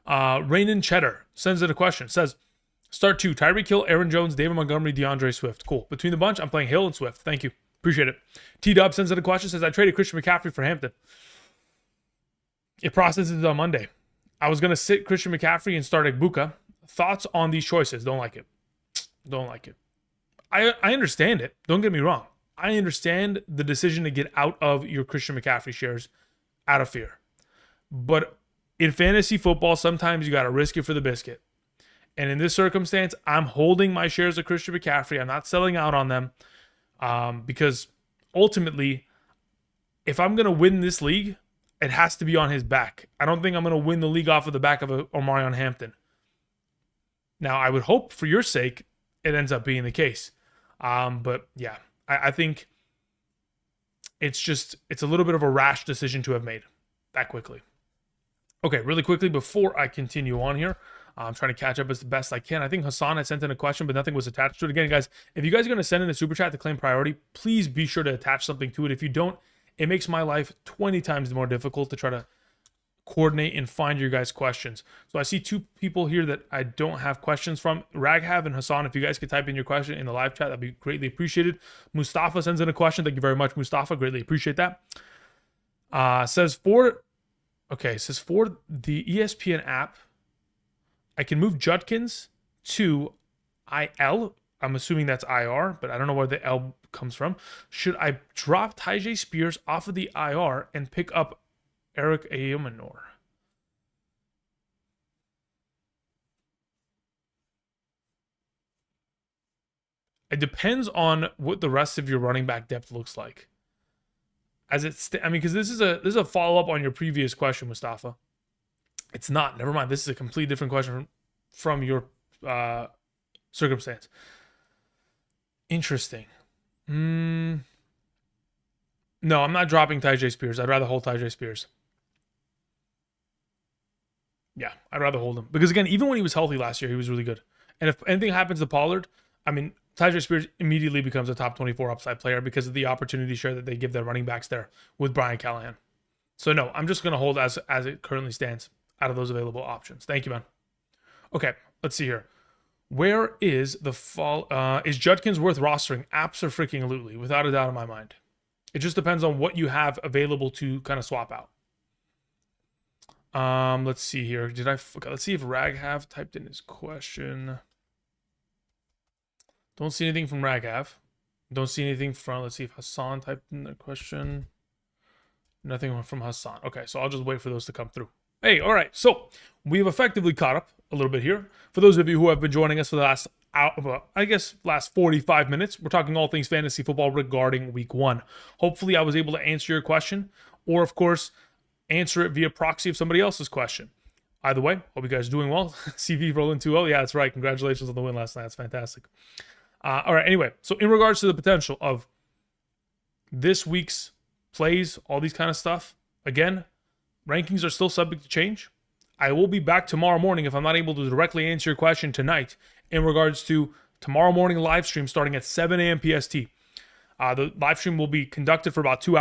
Rainan Cheddar sends in a question. Says, start 2, Tyreek Hill, Aaron Jones, David Montgomery, DeAndre Swift. Cool. Between the bunch, I'm playing Hill and Swift. Thank you. Appreciate it. T-Dub sends in a question. Says, I traded Christian McCaffrey for Hampton. It processes on Monday. I was going to sit Christian McCaffrey and start Egbuka. Thoughts on these choices? Don't like it. Don't like it. I understand it. Don't get me wrong. I understand the decision to get out of your Christian McCaffrey shares out of fear. But in fantasy football, sometimes you got to risk it for the biscuit. And in this circumstance, I'm holding my shares of Christian McCaffrey. I'm not selling out on them because ultimately, if I'm going to win this league, it has to be on his back. I don't think I'm going to win the league off of the back of Omarion Hampton. Now, I would hope for your sake it ends up being the case. But yeah, I think it's a little bit of a rash decision to have made that quickly. Okay, really quickly before I continue on here, I'm trying to catch up as the best I can. I think Hassan had sent in a question, but nothing was attached to it. Again, guys, if you guys are going to send in a super chat to claim priority, please be sure to attach something to it. If you don't, it makes my life 20 times more difficult to try to coordinate and find your guys' questions. So I see 2 people here that I don't have questions from. Raghav and Hassan, if you guys could type in your question in the live chat, that'd be greatly appreciated. Mustafa sends in a question. Thank you very much, Mustafa. Greatly appreciate that. Says for the ESPN app, I can move Judkins to IL. I'm assuming that's IR, but I don't know where the L comes from. Should I drop Tyjae Spears off of the IR and pick up Eric Ayumanor? It depends on what the rest of your running back depth looks like. Because this is a follow up on your previous question, Mustafa. It's not. Never mind. This is a completely different question from your circumstance. Interesting. No, I'm not dropping Tyjae Spears. I'd rather hold Tyjae Spears. Yeah, I'd rather hold him. Because again, even when he was healthy last year, he was really good. And if anything happens to Pollard, Tyjae Spears immediately becomes a top 24 upside player because of the opportunity share that they give their running backs there with Brian Callahan. So no, I'm just going to hold as it currently stands out of those available options. Thank you, man. Okay, let's see here. Where is the fall? Is Judkins worth rostering? Abso-freaking-lutely, without a doubt in my mind. It just depends on what you have available to kind of swap out. Let's see here. Okay, let's see if Raghav typed in his question. Don't see anything from Raghav. Don't see anything from, let's see if Hassan typed in the question. Nothing from Hassan. Okay, so I'll just wait for those to come through. Hey, all right. So we've effectively caught up a little bit here. For those of you who have been joining us for the last last 45 minutes, we're talking all things fantasy football regarding week 1. Hopefully I was able to answer your question, or of course, answer it via proxy of somebody else's question. Either way, hope you guys are doing well. CV rolling 2-0. Yeah, that's right. Congratulations on the win last night. That's fantastic. All right, anyway, so in regards to the potential of this week's plays, all these kind of stuff, again, rankings are still subject to change. I will be back tomorrow morning if I'm not able to directly answer your question tonight in regards to tomorrow morning live stream starting at 7 a.m. PST. The live stream will be conducted for about 3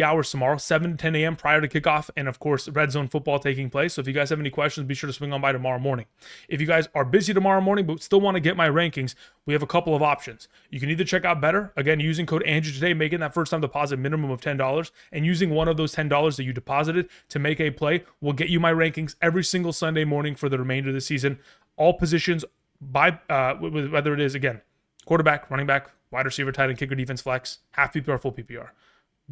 hours tomorrow, 7 to 10 a.m. prior to kickoff, and of course, red zone football taking place. So if you guys have any questions, be sure to swing on by tomorrow morning. If you guys are busy tomorrow morning but still want to get my rankings, we have a couple of options. You can either check out Betr, again, using code Andrew today, making that first time deposit minimum of $10, and using one of those $10 that you deposited to make a play will get you my rankings every single Sunday morning for the remainder of the season. All positions, by whether it is, again, quarterback, running back, wide receiver, tight end, kicker, defense, flex, half PPR, full PPR.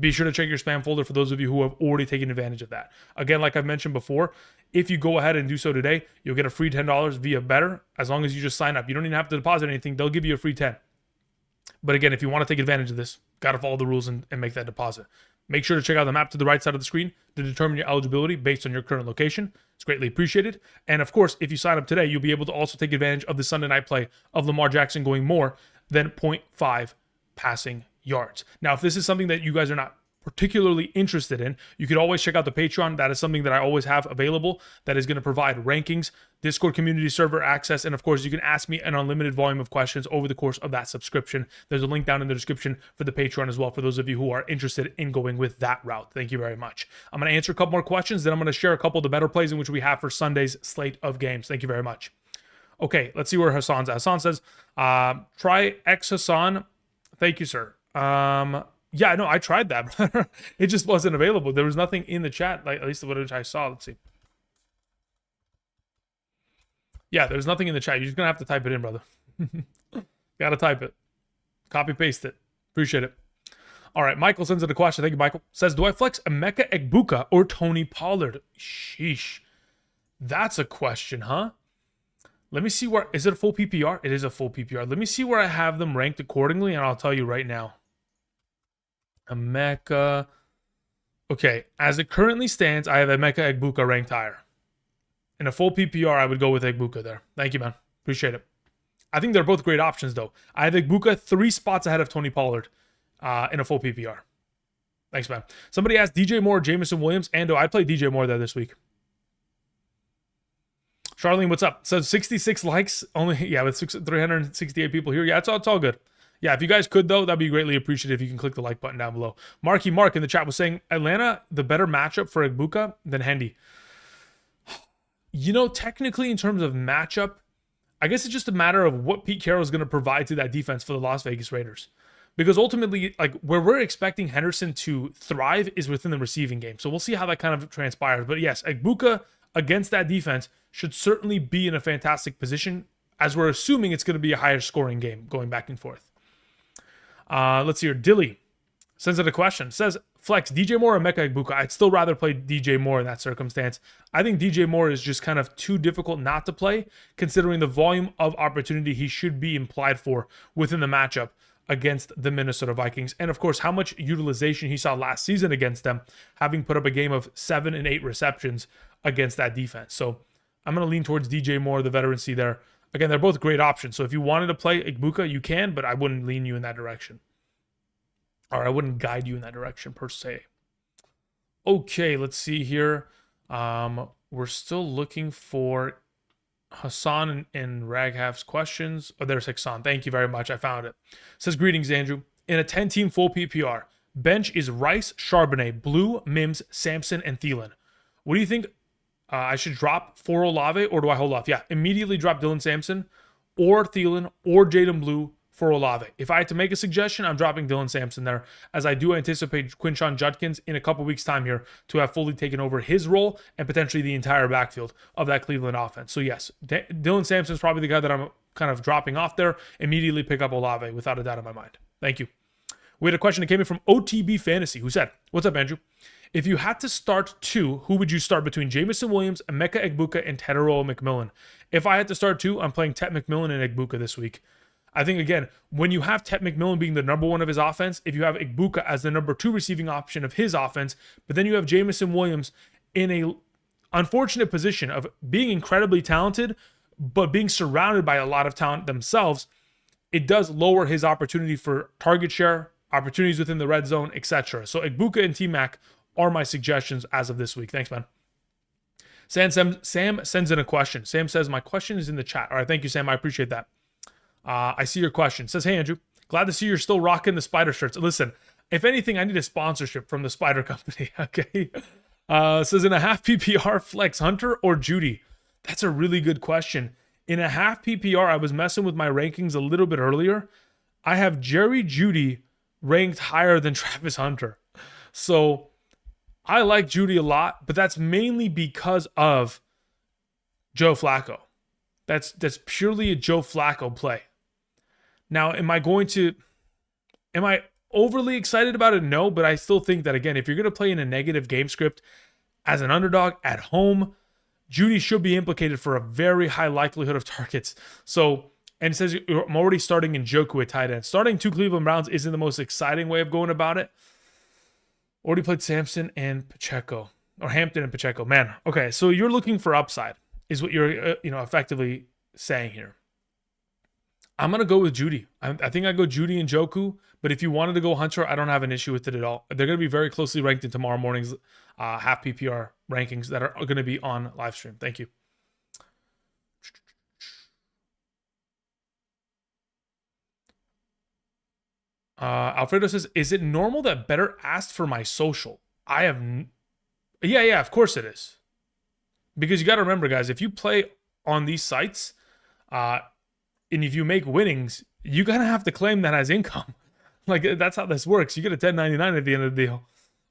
Be sure to check your spam folder for those of you who have already taken advantage of that. Again, like I've mentioned before, if you go ahead and do so today, you'll get a free $10 via Betr as long as you just sign up. You don't even have to deposit anything. They'll give you a free 10. But again, if you want to take advantage of this, got to follow the rules and make that deposit. Make sure to check out the map to the right side of the screen to determine your eligibility based on your current location. It's greatly appreciated. And of course, if you sign up today, you'll be able to also take advantage of the Sunday night play of Lamar Jackson going more than 0.5 passing yards. Now, if this is something that you guys are not particularly interested in, you could always check out the Patreon. That is something that I always have available that is going to provide rankings, Discord community server access, and of course, you can ask me an unlimited volume of questions over the course of that subscription. There's a link down in the description for the Patreon as well for those of you who are interested in going with that route. Thank you very much. I'm going to answer a couple more questions, then I'm going to share a couple of the better plays in which we have for Sunday's slate of games. Thank you very much. Okay, let's see where Hassan's at. Hassan says, try X Hassan. Thank you, sir. Yeah, no, I tried that, brother. It just wasn't available. There was nothing in the chat, like at least what I saw. Let's see. Yeah, there's nothing in the chat. You're just gonna have to type it in, brother. Gotta type it. Copy paste it. Appreciate it. All right, Michael sends in a question. Thank you, Michael. Says, do I flex Emeka Egbuka or Tony Pollard? Sheesh. That's a question, huh? Let me see where, is it a full PPR? It is a full PPR. Let me see where I have them ranked accordingly, and I'll tell you right now. Emeka. Okay, as it currently stands, I have Emeka Egbuka ranked higher. In a full PPR, I would go with Egbuka there. Thank you, man. Appreciate it. I think they're both great options, though. I have Egbuka 3 spots ahead of Tony Pollard in a full PPR. Thanks, man. Somebody asked DJ Moore, Jameson Williams. Ando, I played DJ Moore there this week. Charlene, what's up? So 66 likes, only, yeah, with 368 people here. Yeah, it's all good. Yeah, if you guys could, though, that'd be greatly appreciated if you can click the like button down below. Marky Mark in the chat was saying, Atlanta, the better matchup for Egbuka than Hendy. You know, technically, in terms of matchup, I guess it's just a matter of what Pete Carroll is going to provide to that defense for the Las Vegas Raiders. Because ultimately, like, where we're expecting Henderson to thrive is within the receiving game. So we'll see how that kind of transpires. But yes, Egbuka against that defense should certainly be in a fantastic position, as we're assuming it's going to be a higher scoring game going back and forth. Let's see here. Dilly sends out a question. Says, flex DJ Moore or Emeka Egbuka? I'd still rather play DJ Moore in that circumstance. I think DJ Moore is just kind of too difficult not to play, considering the volume of opportunity he should be implied for within the matchup against the Minnesota Vikings. And of course, how much utilization he saw last season against them, having put up a game of 7 and 8 receptions against that defense. So I'm going to lean towards DJ Moore, the veterancy there. Again, they're both great options. So if you wanted to play Egbuka, you can, but I wouldn't lean you in that direction. Or I wouldn't guide you in that direction per se. Okay, let's see here. We're still looking for Hassan and Raghav's questions. Oh, there's Hassan. Thank you very much. I found it. Says, greetings, Andrew. In a 10-team full PPR, bench is Rice, Charbonnet, Blue, Mims, Sampson, and Thielen. What do you think? I should drop for Olave, or do I hold off? Yeah, immediately drop Dylan Sampson or Thielen or Jaden Blue for Olave. If I had to make a suggestion, I'm dropping Dylan Sampson there, as I do anticipate Quinshon Judkins in a couple weeks' time here to have fully taken over his role and potentially the entire backfield of that Cleveland offense. So yes, Dylan Sampson is probably the guy that I'm kind of dropping off there. Immediately pick up Olave without a doubt in my mind. Thank you. We had a question that came in from OTB Fantasy, who said, "What's up, Andrew? If you had to start two, who would you start between Jamison Williams, Emeka Egbuka, and Tedero McMillan?" If I had to start two, I'm playing Tet McMillan and Egbuka this week. I think, again, when you have Tet McMillan being the number one of his offense, if you have Egbuka as the number two receiving option of his offense, but then you have Jamison Williams in a unfortunate position of being incredibly talented, but being surrounded by a lot of talent themselves, it does lower his opportunity for target share, opportunities within the red zone, etc. So Egbuka and T-Mac are my suggestions as of this week. Thanks, man. Sam sends in a question. Sam says, "My question is in the chat." All right, thank you, Sam. I appreciate that. I see your question. Says, "Hey, Andrew, glad to see you're still rocking the Spider shirts." Listen, if anything, I need a sponsorship from the Spider Company, okay? Says, "In a half PPR, flex Hunter or Judy?" That's a really good question. In a half PPR, I was messing with my rankings a little bit earlier. I have Jerry Judy ranked higher than Travis Hunter. So I like Judy a lot, but that's mainly because of Joe Flacco. That's purely a Joe Flacco play. Now, am I overly excited about it? No, but I still think that, again, if you're going to play in a negative game script as an underdog at home, Judy should be implicated for a very high likelihood of targets. So, and it says I'm already starting Njoku at tight end. Starting two Cleveland Browns isn't the most exciting way of going about it. Already played Sampson and Pacheco, or Hampton and Pacheco. Man, okay, so you're looking for upside, is what you're effectively saying here. I'm going to go with Judy. I think I go Judy and Njoku, but if you wanted to go Hunter, I don't have an issue with it at all. They're going to be very closely ranked in tomorrow morning's half PPR rankings that are going to be on live stream. Thank you. Alfredo says, "Is it normal that Betr asked for my social?" Yeah, of course it is. Because you got to remember, guys, if you play on these sites, and if you make winnings, you gotta have to claim that as income. Like, that's how this works. You get a 1099 at the end of the deal.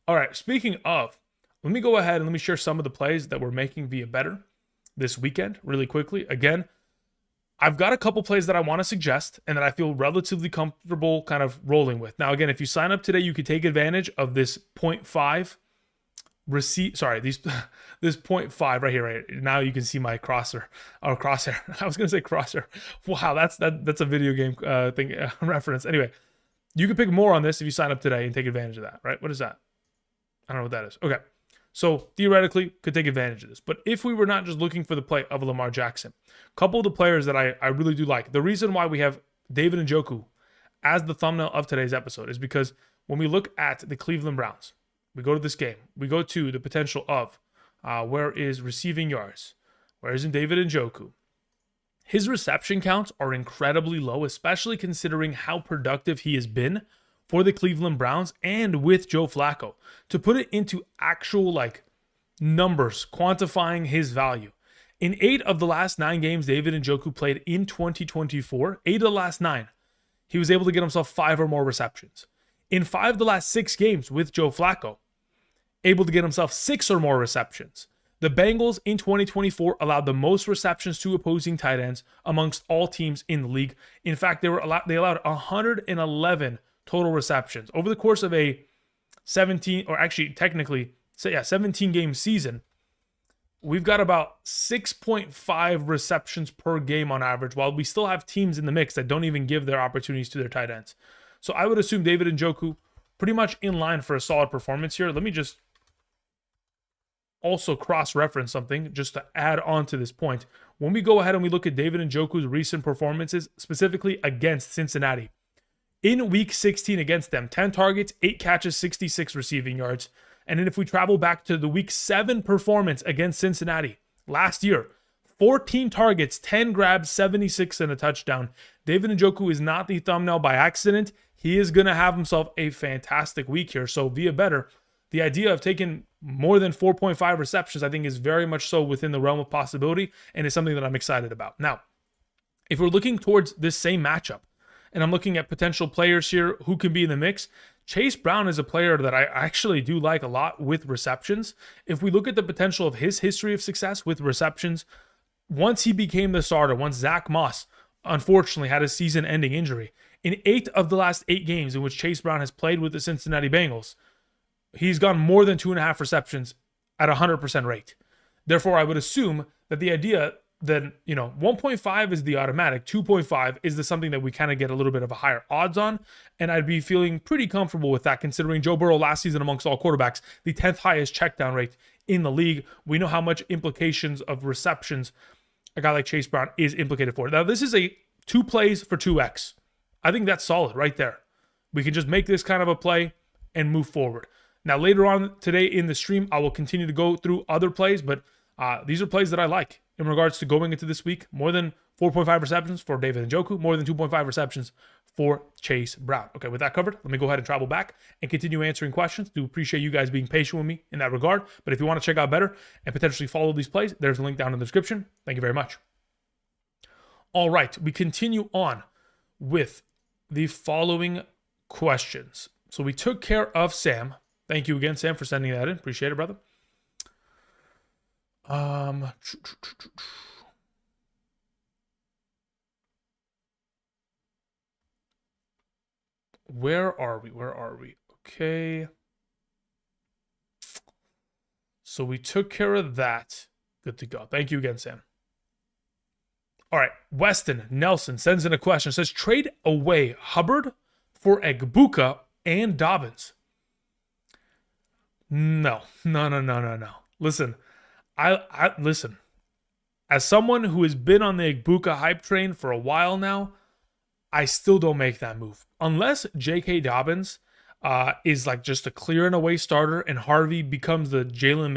All right, speaking of, let me go ahead and let me share some of the plays that we're making via Betr this weekend really quickly. Again, I've got a couple plays that I want to suggest and that I feel relatively comfortable kind of rolling with. Now, again, if you sign up today, you could take advantage of this 0.5 receipt. Sorry, this 0.5 right here. Right now, you can see my crosshair. I was gonna say crosshair. Wow, that's a video game thing reference. Anyway, you can pick more on this if you sign up today and take advantage of that. Right? What is that? I don't know what that is. Okay. So theoretically, could take advantage of this. But if we were not just looking for the play of Lamar Jackson, a couple of the players that I really do like. The reason why we have David Njoku as the thumbnail of today's episode is because when we look at the Cleveland Browns, we go to this game, we go to the potential of where is receiving yards, where isn't David Njoku? His reception counts are incredibly low, especially considering how productive he has been for the Cleveland Browns and with Joe Flacco. To put it into actual numbers, quantifying his value. In 8 of the last 9 games David Njoku played in 2024, 8 of the last 9, he was able to get himself 5 or more receptions. In 5 of the last 6 games with Joe Flacco, able to get himself 6 or more receptions. The Bengals in 2024 allowed the most receptions to opposing tight ends amongst all teams in the league. In fact, they allowed 111 total receptions over the course of a 17 game season. We've got about 6.5 receptions per game on average, while we still have teams in the mix that don't even give their opportunities to their tight ends. So I would assume David Njoku pretty much in line for a solid performance here. Let me just also cross-reference something just to add on to this point. When we go ahead and we look at David Njoku's recent performances, specifically against Cincinnati, in week 16 against them, 10 targets, 8 catches, 66 receiving yards. And then if we travel back to the week 7 performance against Cincinnati last year, 14 targets, 10 grabs, 76 and a touchdown. David Njoku is not the thumbnail by accident. He is going to have himself a fantastic week here. So via Betr, the idea of taking more than 4.5 receptions, I think, is very much so within the realm of possibility and is something that I'm excited about. Now, if we're looking towards this same matchup, and I'm looking at potential players here who can be in the mix, Chase Brown is a player that I actually do like a lot with receptions. If we look at the potential of his history of success with receptions, once he became the starter, once Zach Moss unfortunately had a season-ending injury. In 8 of the last 8 games in which Chase Brown has played with the Cincinnati Bengals, he's gone more than 2.5 receptions at a 100% rate. Therefore, I would assume that the idea that, 1.5 is the automatic, 2.5 is the something that we kind of get a little bit of a higher odds on, and I'd be feeling pretty comfortable with that, considering Joe Burrow last season amongst all quarterbacks, the 10th highest checkdown rate in the league. We know how much implications of receptions a guy like Chase Brown is implicated for. Now, this is a 2 plays for 2x. I think that's solid right there. We can just make this kind of a play and move forward. Now, later on today in the stream, I will continue to go through other plays, but these are plays that I like in regards to going into this week. More than 4.5 receptions for David Njoku, more than 2.5 receptions for Chase Brown. Okay, with that covered, let me go ahead and travel back and continue answering questions. Do appreciate you guys being patient with me in that regard. But if you want to check out Betr and potentially follow these plays, there's a link down in the description. Thank you very much. All right, we continue on with the following questions. So we took care of Sam. Thank you again, Sam, for sending that in. Appreciate it, brother. Where are we? Okay. So we took care of that. Good to go. Thank you again, Sam. All right. Weston Nelson sends in a question. Says, trade away Hubbard for Egbuka and Dobbins. No. Listen, listen. As someone who has been on the Egbuka hype train for a while now, I still don't make that move. Unless J.K. Dobbins is like just a clear and away starter and Harvey becomes the Jaleel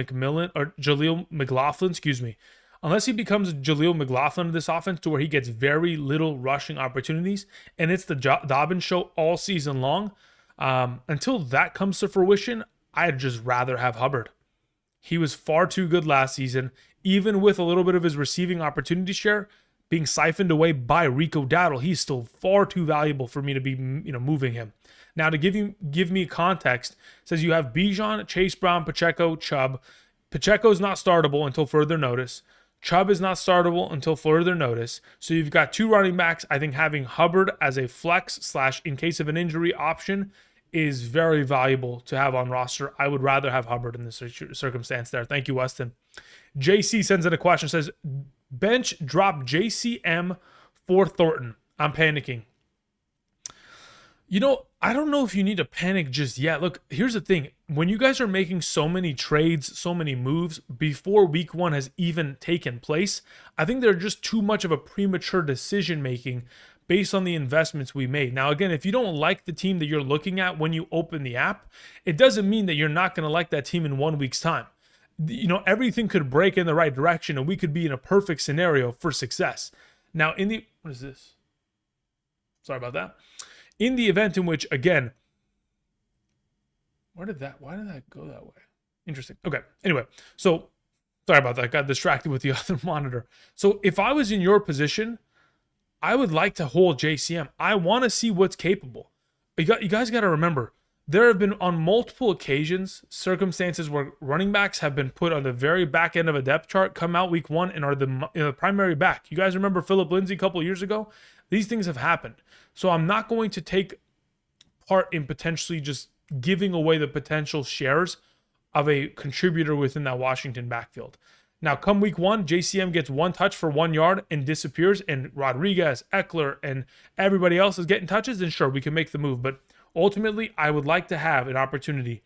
McLaughlin, Unless he becomes Jaleel McLaughlin of this offense to where he gets very little rushing opportunities and it's the Dobbins show all season long, until that comes to fruition, I'd just rather have Hubbard. He was far too good last season, even with a little bit of his receiving opportunity share being siphoned away by Rico Dowdle. He's still far too valuable for me to be, moving him. Now, to give me context, it says you have Bijan, Chase Brown, Pacheco, Chubb. Pacheco's not startable until further notice. Chubb is not startable until further notice. So you've got 2 running backs. I think having Hubbard as a flex / in case of an injury option is very valuable to have on roster. I would rather have Hubbard in this circumstance there. Thank you, Weston. JC sends in a question. Says, bench drop JCM for Thornton. I'm panicking. I don't know if you need to panic just yet. Look, here's the thing. When you guys are making so many trades, so many moves before week 1 has even taken place, I think they're just too much of a premature decision making based on the investments we made. Now, again, if you don't like the team that you're looking at when you open the app, it doesn't mean that you're not going to like that team in 1 week's time. Everything could break in the right direction and we could be in a perfect scenario for success. Now, what is this? Sorry about that. In the event in which, again, why did that go that way? Interesting. Okay. Anyway, so sorry about that. I got distracted with the other monitor. So if I was in your position, I would like to hold JCM. I want to see what's capable. You guys got to remember, there have been on multiple occasions circumstances where running backs have been put on the very back end of a depth chart, come out week 1 and are the primary back. You guys remember Phillip Lindsay a couple of years ago? These things have happened. So I'm not going to take part in potentially just giving away the potential shares of a contributor within that Washington backfield. Now, come week 1, JCM gets 1 touch for 1 yard and disappears, and Rodriguez, Eckler, and everybody else is getting touches, then sure, we can make the move. But ultimately, I would like to have an opportunity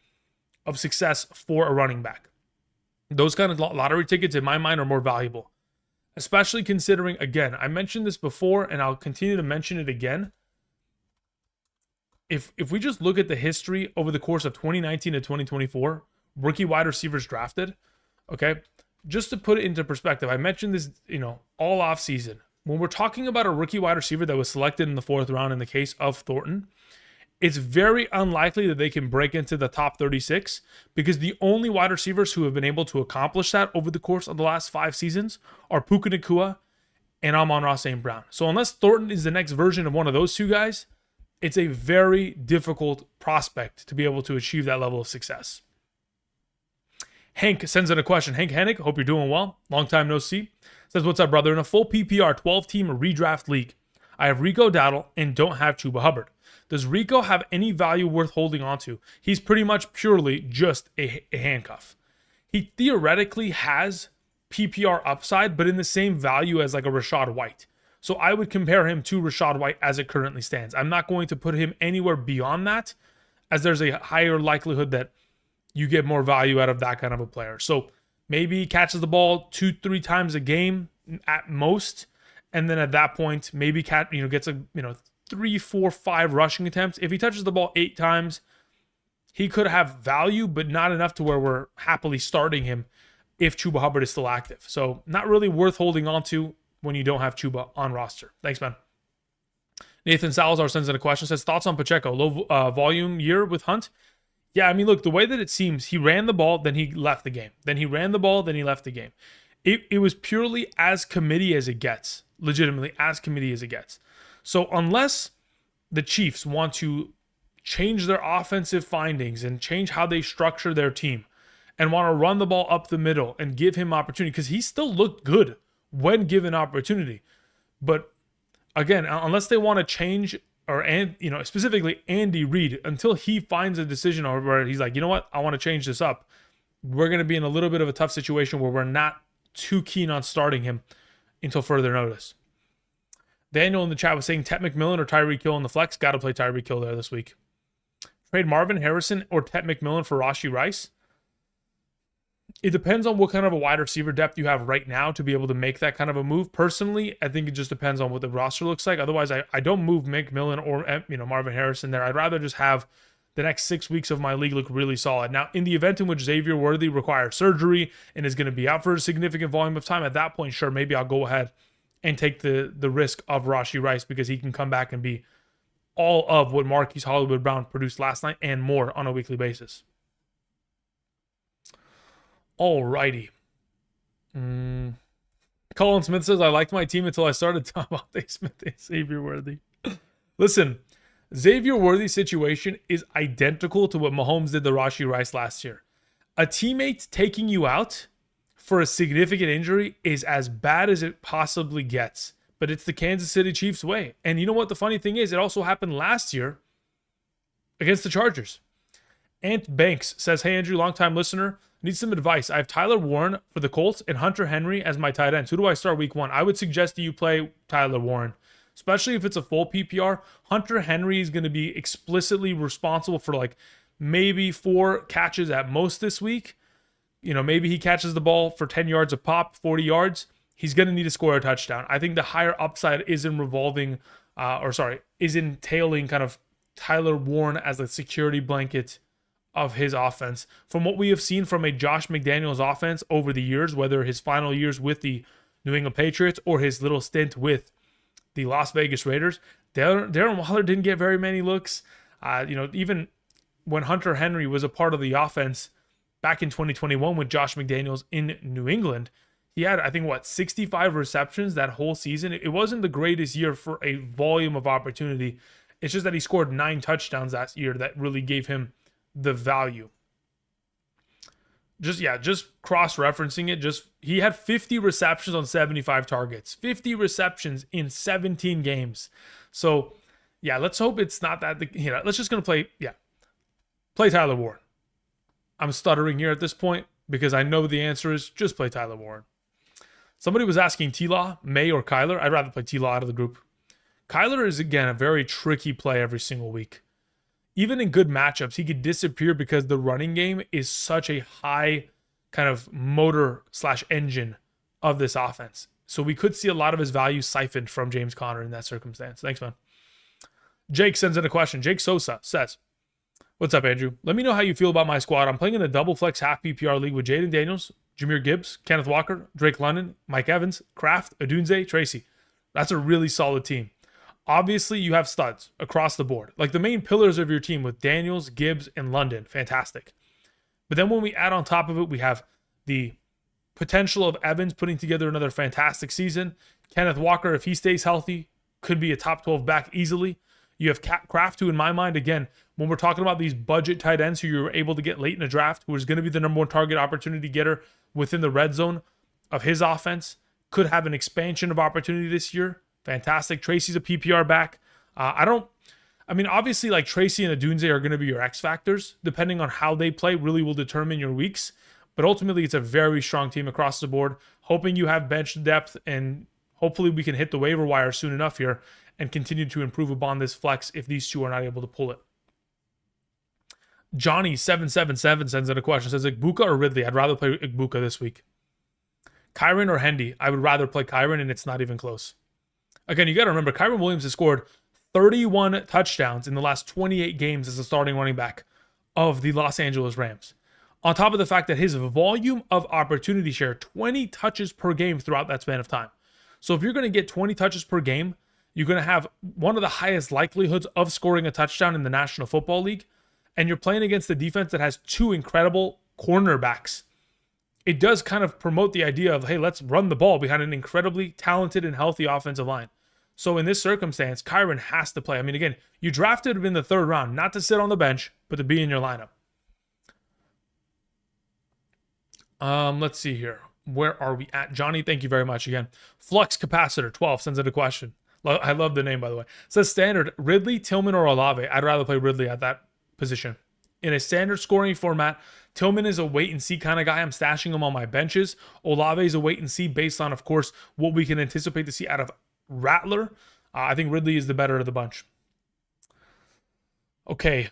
of success for a running back. Those kind of lottery tickets, in my mind, are more valuable, especially considering, again, I mentioned this before, and I'll continue to mention it again. If we just look at the history over the course of 2019 to 2024, rookie wide receivers drafted, okay, just to put it into perspective, I mentioned this, all off season. When we're talking about a rookie wide receiver that was selected in the 4th round in the case of Thornton, it's very unlikely that they can break into the top 36 because the only wide receivers who have been able to accomplish that over the course of the last 5 seasons are Puka Nacua and Amon-Ra St. Brown. So unless Thornton is the next version of one of those 2 guys, it's a very difficult prospect to be able to achieve that level of success. Hank sends in a question. Hank Hennig, hope you're doing well. Long time no see. Says, what's up, brother? In a full PPR 12-team redraft league, I have Rico Dowdle and don't have Chuba Hubbard. Does Rico have any value worth holding on to? He's pretty much purely just a handcuff. He theoretically has PPR upside, but in the same value as like a Rachaad White. So I would compare him to Rachaad White as it currently stands. I'm not going to put him anywhere beyond that, as there's a higher likelihood that you get more value out of that kind of a player. So maybe he catches the ball 2-3 times a game at most, and then at that point, maybe gets a 3, 4, 5 rushing attempts. If he touches the ball 8 times, he could have value, but not enough to where we're happily starting him if Chuba Hubbard is still active. So not really worth holding on to when you don't have Chuba on roster. Thanks, man. Nathan Salazar sends in a question, says, thoughts on Pacheco? Low volume year with Hunt? Yeah, I mean, look, the way that it seems, he ran the ball, then he left the game. Then he ran the ball, then he left the game. It was purely as committee as it gets. Legitimately, as committee as it gets. So unless the Chiefs want to change their offensive findings and change how they structure their team and want to run the ball up the middle and give him opportunity, because he still looked good when given opportunity. But again, unless they want to change, or specifically Andy Reid, until he finds a decision where he's like, you know what, I want to change this up, we're going to be in a little bit of a tough situation where we're not too keen on starting him until further notice. Daniel in the chat was saying Tet McMillan or Tyreek Hill in the flex. Got to play Tyreek Hill there this week. Trade Marvin Harrison or Tet McMillan for Rashee Rice. It depends on what kind of a wide receiver depth you have right now to be able to make that kind of a move. Personally, I think it just depends on what the roster looks like. Otherwise, I don't move McMillan or Marvin Harrison there. I'd rather just have the next 6 weeks of my league look really solid. Now, in the event in which Xavier Worthy requires surgery and is going to be out for a significant volume of time, at that point, sure, maybe I'll go ahead and take the risk of Rashee Rice, because he can come back and be all of what Marquise Hollywood Brown produced last night and more on a weekly basis. Alrighty. Colin Smith says, I liked my team until I started talking about Devontae Smith and Xavier Worthy. Listen, Xavier Worthy's situation is identical to what Mahomes did to Rashee Rice last year. A teammate taking you out for a significant injury is as bad as it possibly gets. But it's the Kansas City Chiefs way. And you know what the funny thing is? It also happened last year against the Chargers. Ant Banks says, hey, Andrew, longtime listener. Need some advice. I have Tyler Warren for the Colts and Hunter Henry as my tight ends. Who do I start week 1? I would suggest that you play Tyler Warren, especially if it's a full PPR. Hunter Henry is going to be explicitly responsible for like maybe 4 catches at most this week. Maybe he catches the ball for 10 yards a pop, 40 yards. He's going to need to score a touchdown. I think the higher upside is in entailing kind of Tyler Warren as a security blanket of his offense. From what we have seen from a Josh McDaniels offense over the years, whether his final years with the New England Patriots or his little stint with the Las Vegas Raiders, Darren Waller didn't get very many looks. Even when Hunter Henry was a part of the offense back in 2021 with Josh McDaniels in New England, he had, 65 receptions that whole season. It wasn't the greatest year for a volume of opportunity. It's just that he scored 9 touchdowns that year that really gave him the value. Just cross-referencing it, he had 50 receptions on 75 targets. 50 receptions in 17 games. So, let's hope it's not that. Let's just going to play Tyler Warren. I'm stuttering here at this point because I know the answer is just play Tyler Warren. Somebody was asking T-Law, May, or Kyler. I'd rather play T-Law out of the group. Kyler is, again, a very tricky play every single week. Even in good matchups, he could disappear because the running game is such a high kind of motor / engine of this offense. So we could see a lot of his value siphoned from James Conner in that circumstance. Thanks, man. Jake sends in a question. Jake Sosa says, what's up, Andrew? Let me know how you feel about my squad. I'm playing in a double flex half PPR league with Jaden Daniels, Jahmyr Gibbs, Kenneth Walker, Drake London, Mike Evans, Kraft, Odunze, Tracy. That's a really solid team. Obviously, you have studs across the board. Like the main pillars of your team with Daniels, Gibbs, and London. Fantastic. But then when we add on top of it, we have the potential of Evans putting together another fantastic season. Kenneth Walker, if he stays healthy, could be a top 12 back easily. You have Kraft, who in my mind, again, when we're talking about these budget tight ends who you're able to get late in a draft, who is going to be the number 1 target opportunity getter within the red zone of his offense, could have an expansion of opportunity this year fantastic. Tracy's a PPR back. Obviously, like Tracy and Adunze are going to be your X factors. Depending on how they play, really will determine your weeks. But ultimately, it's a very strong team across the board. Hoping you have bench depth, and hopefully we can hit the waiver wire soon enough here and continue to improve upon this flex if these two are not able to pull it. Johnny777 sends in a question. Says, Igbuka or Ridley? I'd rather play Igbuka this week. Kyron or Hendy? I would rather play Kyron, and it's not even close. Again, you got to remember, Kyron Williams has scored 31 touchdowns in the last 28 games as a starting running back of the Los Angeles Rams. On top of the fact that his volume of opportunity share, 20 touches per game throughout that span of time. So if you're going to get 20 touches per game, you're going to have one of the highest likelihoods of scoring a touchdown in the National Football League. And you're playing against a defense that has two incredible cornerbacks. It does kind of promote the idea of, hey, let's run the ball behind an incredibly talented and healthy offensive line. So in this circumstance, Kyron has to play. I mean, again, you drafted him in the 3rd round, not to sit on the bench, but to be in your lineup. Let's see here. Where are we at? Johnny, thank you very much again. Flux Capacitor 12 sends in a question. I love the name, by the way. Says standard, Ridley, Tillman, or Olave. I'd rather play Ridley at that position. In a standard scoring format, Tillman is a wait and see kind of guy. I'm stashing him on my benches. Olave is a wait and see based on, of course, what we can anticipate to see out of Rattler. I think Ridley is the better of the bunch. Okay.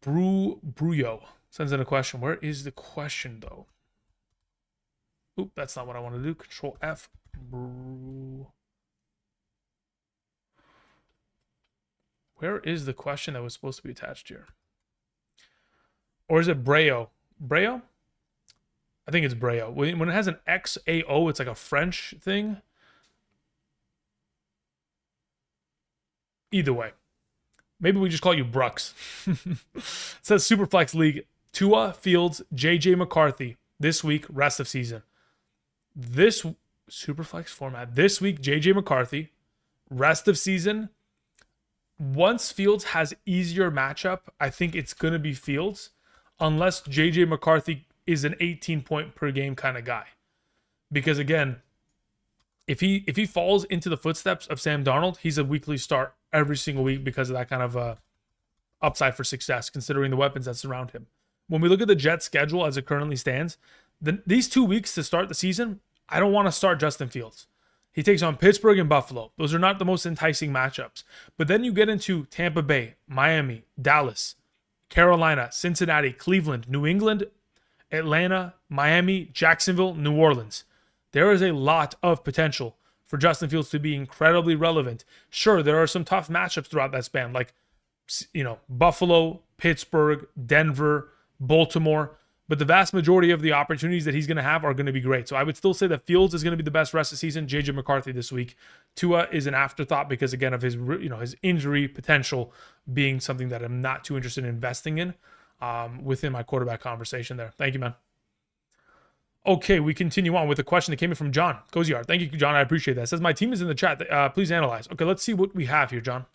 Bruyo sends in a question. Where is the question, though? Oop, that's not what I want to do. Control F. Where is the question that was supposed to be attached here? Or is it Brayo? Brayo? I think it's Brayo. When it has an XAO, it's like a French thing. Either way. Maybe we just call you Brooks. It says Superflex League. Tua, Fields, JJ McCarthy. This week, rest of season. This Superflex format. This week, JJ McCarthy. Rest of season. Once Fields has easier matchup, I think it's going to be Fields. Unless JJ McCarthy is an 18-point per game kind of guy. Because again, if he falls into the footsteps of Sam Darnold, he's a weekly start every single week because of that kind of upside for success, considering the weapons that surround him. When we look at the Jets' schedule as it currently stands, these 2 weeks to start the season, I don't want to start Justin Fields. He takes on Pittsburgh and Buffalo. Those are not the most enticing matchups. But then you get into Tampa Bay, Miami, Dallas, Carolina, Cincinnati, Cleveland, New England, Atlanta, Miami, Jacksonville, New Orleans. There is a lot of potential for Justin Fields to be incredibly relevant. Sure, there are some tough matchups throughout that span, like Buffalo, Pittsburgh, Denver, Baltimore. But the vast majority of the opportunities that he's going to have are going to be great. So I would still say that Fields is going to be the best rest of the season. JJ McCarthy this week. Tua is an afterthought because, again, of his his injury potential being something that I'm not too interested in investing in within my quarterback conversation there. Thank you, man. Okay, we continue on with a question that came in from John Koziar. Thank you, John. I appreciate that. It says, my team is in the chat. Please analyze. Okay, let's see what we have here, John.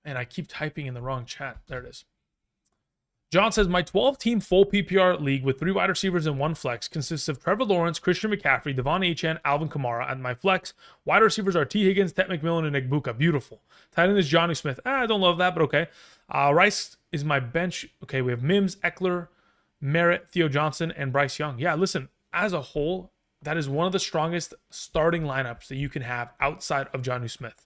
And I keep typing in the wrong chat. There it is. John says, my 12-team full PPR league with 3 wide receivers and 1 flex consists of Trevor Lawrence, Christian McCaffrey, Devon Achane, Alvin Kamara. And my flex, wide receivers are T. Higgins, Ted McMillan, and Igbuka. Beautiful. Tight end is Johnny Smith. I don't love that, but okay. Rice is my bench. Okay, we have Mims, Eckler, Merritt, Theo Johnson, and Bryce Young. Yeah, listen, as a whole, that is one of the strongest starting lineups that you can have outside of Johnny Smith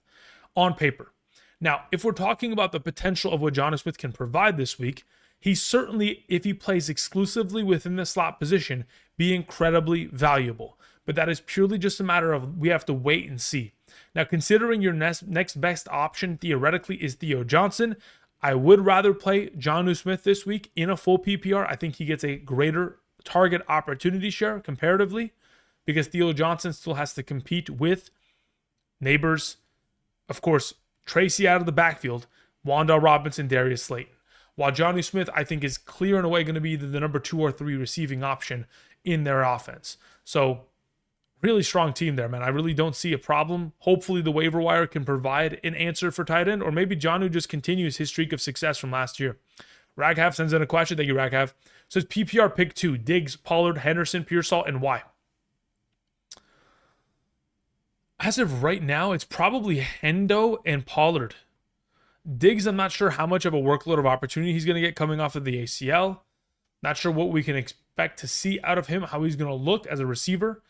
on paper. Now, if we're talking about the potential of what Johnny Smith can provide this week, he certainly, if he plays exclusively within the slot position, be incredibly valuable. But that is purely just a matter of we have to wait and see. Now, considering your next best option theoretically is Theo Johnson, I would rather play Jonnu Smith this week in a full PPR. I think he gets a greater target opportunity share comparatively because Theo Johnson still has to compete with Neighbors, of course, Tracy out of the backfield, Wan'Dale Robinson, Darius Slayton. While Jonnu Smith, I think, is clear and away going to be the number 2 or 3 receiving option in their offense. So, really strong team there, man. I really don't see a problem. Hopefully, the waiver wire can provide an answer for tight end, or maybe Jonnu just continues his streak of success from last year. Raghav sends in a question. Thank you, Raghav. Says PPR pick 2, Diggs, Pollard, Henderson, Pearsall, and why? As of right now, it's probably Hendo and Pollard. Diggs, I'm not sure how much of a workload of opportunity he's going to get coming off of the ACL. Not sure what we can expect to see out of him, how he's going to look as a receiver.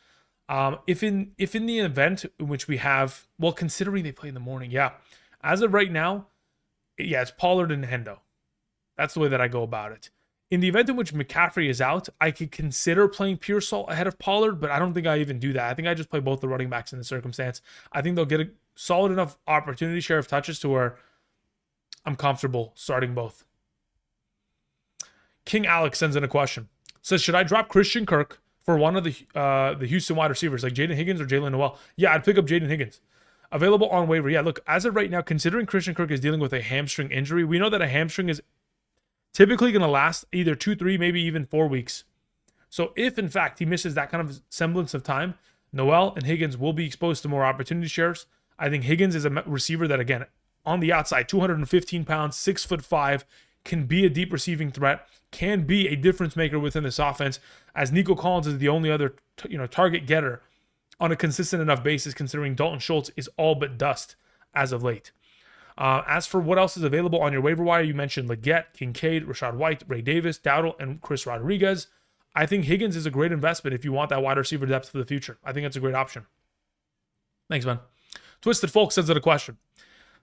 If in the event in which we have, well, considering they play in the morning, yeah. As of right now, yeah, it's Pollard and Hendo. That's the way that I go about it. In the event in which McCaffrey is out, I could consider playing Pearsall ahead of Pollard, but I don't think I even do that. I think I just play both the running backs in the circumstance. I think they'll get a solid enough opportunity share of touches to where I'm comfortable starting both. King Alex sends in a question. Says, should I drop Christian Kirk for one of the Houston wide receivers, like Jaden Higgins or Jalen Noel? Yeah, I'd pick up Jaden Higgins. Available on waiver. Yeah, look, as of right now, considering Christian Kirk is dealing with a hamstring injury, we know that a hamstring is typically going to last either 2, 3, maybe even 4 weeks. So if, in fact, he misses that kind of semblance of time, Noel and Higgins will be exposed to more opportunity shares. I think Higgins is a receiver that, again, on the outside, 215 pounds, 6'5", can be a deep receiving threat, can be a difference maker within this offense, as Nico Collins is the only other target getter on a consistent enough basis, considering Dalton Schultz is all but dust as of late. As for what else is available on your waiver wire, you mentioned Leggett, Kincaid, Rashad White, Ray Davis, Dowdle, and Chris Rodriguez. I think Higgins is a great investment if you want that wide receiver depth for the future. I think it's a great option. Thanks, man. Twisted Folk sends in a question.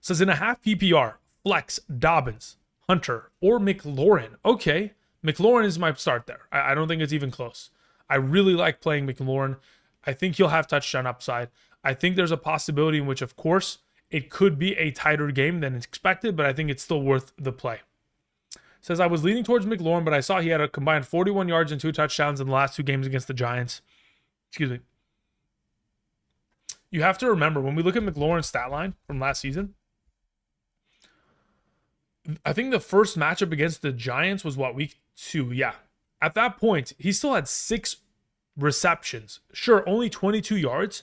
Says, in a half PPR, flex, Dobbins, Hunter, or McLaurin. Okay, McLaurin is my start there. I don't think it's even close. I really like playing McLaurin. I think he'll have touchdown upside. I think there's a possibility in which, of course, it could be a tighter game than expected, but I think it's still worth the play. Says, I was leaning towards McLaurin, but I saw he had a combined 41 yards and 2 touchdowns in the last 2 games against the Giants. Excuse me. You have to remember, when we look at McLaurin's stat line from last season, I think the first matchup against the Giants was week 2? Yeah. At that point, he still had 6 receptions. Sure, only 22 yards.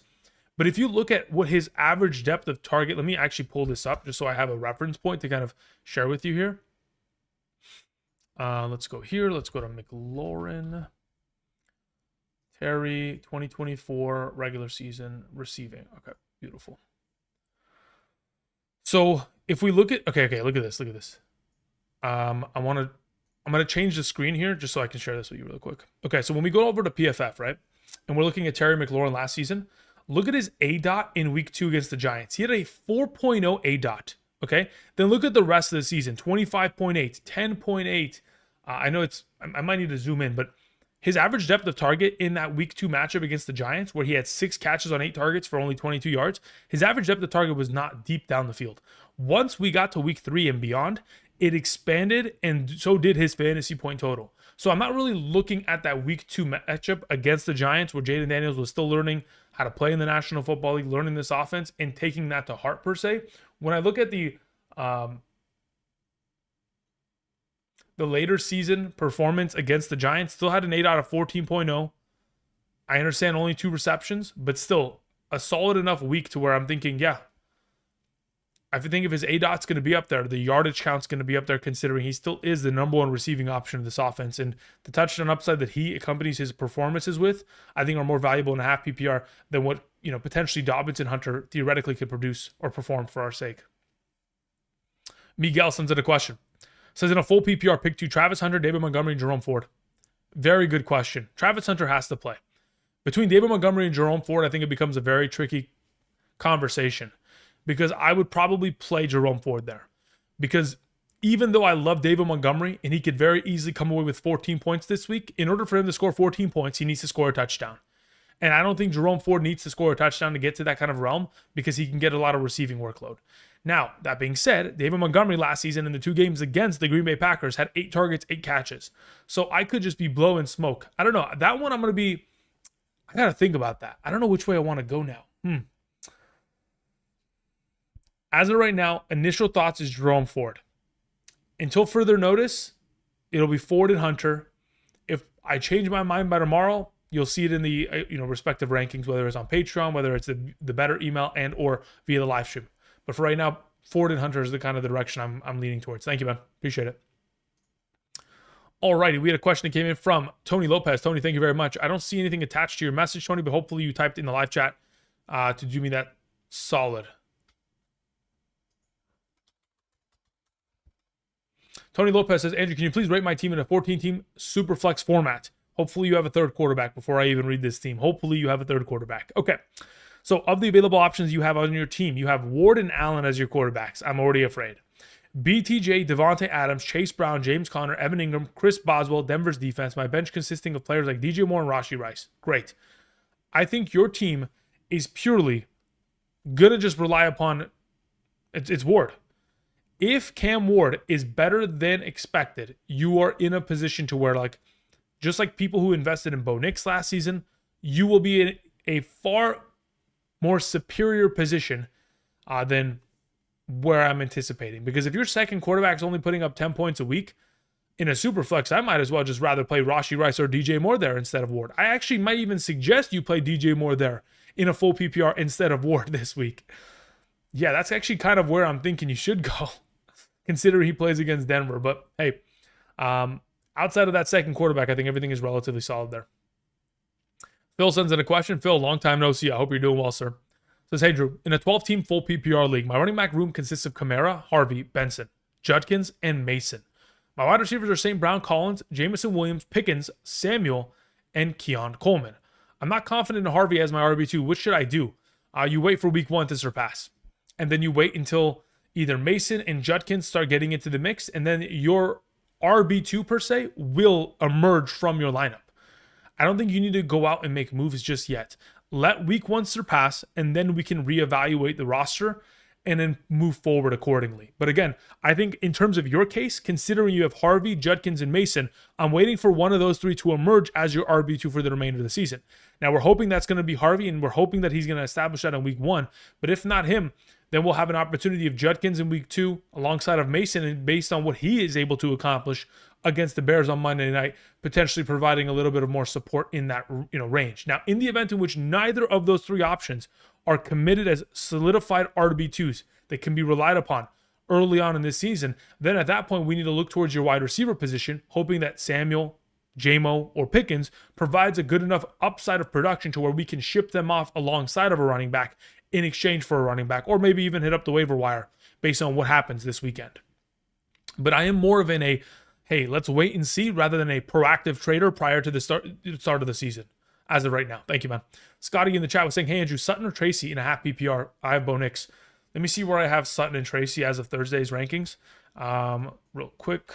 But if you look at what his average depth of target, let me actually pull this up just so I have a reference point to kind of share with you here. Let's go here. Let's go to McLaurin. Terry, 2024 regular season receiving. Okay, beautiful. So if we look at, okay, look at this. I'm going to change the screen here just so I can share this with you real quick. Okay, so when we go over to PFF, right, and we're looking at Terry McLaurin last season, look at his ADOT in week 2 against the Giants. He had a 4.0 ADOT, okay? Then look at the rest of the season, 25.8, 10.8. I know I might need to zoom in, but his average depth of target in that week 2 matchup against the Giants, where he had 6 catches on 8 targets for only 22 yards, his average depth of target was not deep down the field. Once we got to week 3 and beyond, it expanded, and so did his fantasy point total. So I'm not really looking at that week 2 matchup against the Giants, where Jaden Daniels was still learning how to play in the National Football League, learning this offense, and taking that to heart per se. When I look at the later season performance against the Giants, still had an 8 out of 14.0. I understand only 2 receptions, but still a solid enough week to where I'm thinking, yeah, I think if his ADOT's going to be up there, the yardage count's going to be up there, considering he still is the number 1 receiving option of this offense. And the touchdown upside that he accompanies his performances with, I think are more valuable in a half PPR than what, potentially Dobbins and Hunter theoretically could produce or perform for our sake. Miguel sends in a question. Says, in a full PPR, pick 2, Travis Hunter, David Montgomery, and Jerome Ford. Very good question. Travis Hunter has to play. Between David Montgomery and Jerome Ford, I think it becomes a very tricky conversation, because I would probably play Jerome Ford there. Because even though I love David Montgomery and he could very easily come away with 14 points this week, in order for him to score 14 points, he needs to score a touchdown. And I don't think Jerome Ford needs to score a touchdown to get to that kind of realm, because he can get a lot of receiving workload. Now, that being said, David Montgomery last season in the 2 games against the Green Bay Packers had 8 targets, 8 catches. So I could just be blowing smoke. I don't know. That one I got to think about that. I don't know which way I want to go now. As of right now, initial thoughts is Jerome Ford. Until further notice, it'll be Ford and Hunter. If I change my mind by tomorrow, you'll see it in the respective rankings, whether it's on Patreon, whether it's the better email, and or via the live stream. But for right now, Ford and Hunter is the kind of the direction I'm leaning towards. Thank you, man. Appreciate it. Alrighty, we had a question that came in from Tony Lopez. Tony, thank you very much. I don't see anything attached to your message, Tony, but hopefully you typed in the live chat to do me that Solid. Tony Lopez says, Andrew, can you please rate my team in a 14-team super flex format? Hopefully you have a third quarterback before I even read this team. Hopefully you have a third quarterback. Okay. So of the available options you have on your team, you have Ward and Allen as your quarterbacks. I'm already afraid. BTJ, Devontae Adams, Chase Brown, James Conner, Evan Ingram, Chris Boswell, Denver's defense. My bench consisting of players like DJ Moore and Rashee Rice. Great. I think your team is purely going to just rely upon it's Ward. If Cam Ward is better than expected, you are in a position to where, like, just like people who invested in Bo Nix last season, you will be in a far more superior position than where I'm anticipating. Because if your second quarterback's only putting up 10 points a week in a super flex, I might as well just rather play Rashee Rice or DJ Moore there instead of Ward. I actually might even suggest you play DJ Moore there in a full PPR instead of Ward this week. Yeah, that's actually kind of where I'm thinking you should go, considering he plays against Denver. But hey, outside of that second quarterback, I think everything is relatively solid there. Phil sends in a question. Phil, long time no see. I hope you're doing well, sir. Says, hey, Drew, in a 12-team full PPR league, my running back room consists of Kamara, Harvey, Benson, Judkins, and Mason. My wide receivers are St. Brown, Collins, Jamison Williams, Pickens, Samuel, and Keon Coleman. I'm not confident in Harvey as my RB2. What should I do? You wait for week 1 to surpass. And then you wait until either Mason and Judkins start getting into the mix, and then your RB2 per se will emerge from your lineup. I don't think you need to go out and make moves just yet. Let week 1 surpass, and then we can reevaluate the roster and then move forward accordingly. But again, I think in terms of your case, considering you have Harvey, Judkins, and Mason, I'm waiting for one of those three to emerge as your RB2 for the remainder of the season. Now, we're hoping that's going to be Harvey, and we're hoping that he's going to establish that in week 1. But if not him, then we'll have an opportunity of Judkins in week 2 alongside of Mason, and based on what he is able to accomplish against the Bears on Monday night, potentially providing a little bit of more support in that range. Now, in the event in which neither of those three options are committed as solidified RB2s that can be relied upon early on in this season, then at that point we need to look towards your wide receiver position, hoping that Samuel, J-Mo, or Pickens provides a good enough upside of production to where we can ship them off alongside of a running back in exchange for a running back, or maybe even hit up the waiver wire based on what happens this weekend. But I am more of hey, let's wait and see rather than a proactive trader prior to the start of the season as of right now. Thank you, man. Scotty in the chat was saying, hey, Andrew, Sutton or Tracy in a half PPR? I have Bo Nix. Let me see where I have Sutton and Tracy as of Thursday's rankings. Real quick.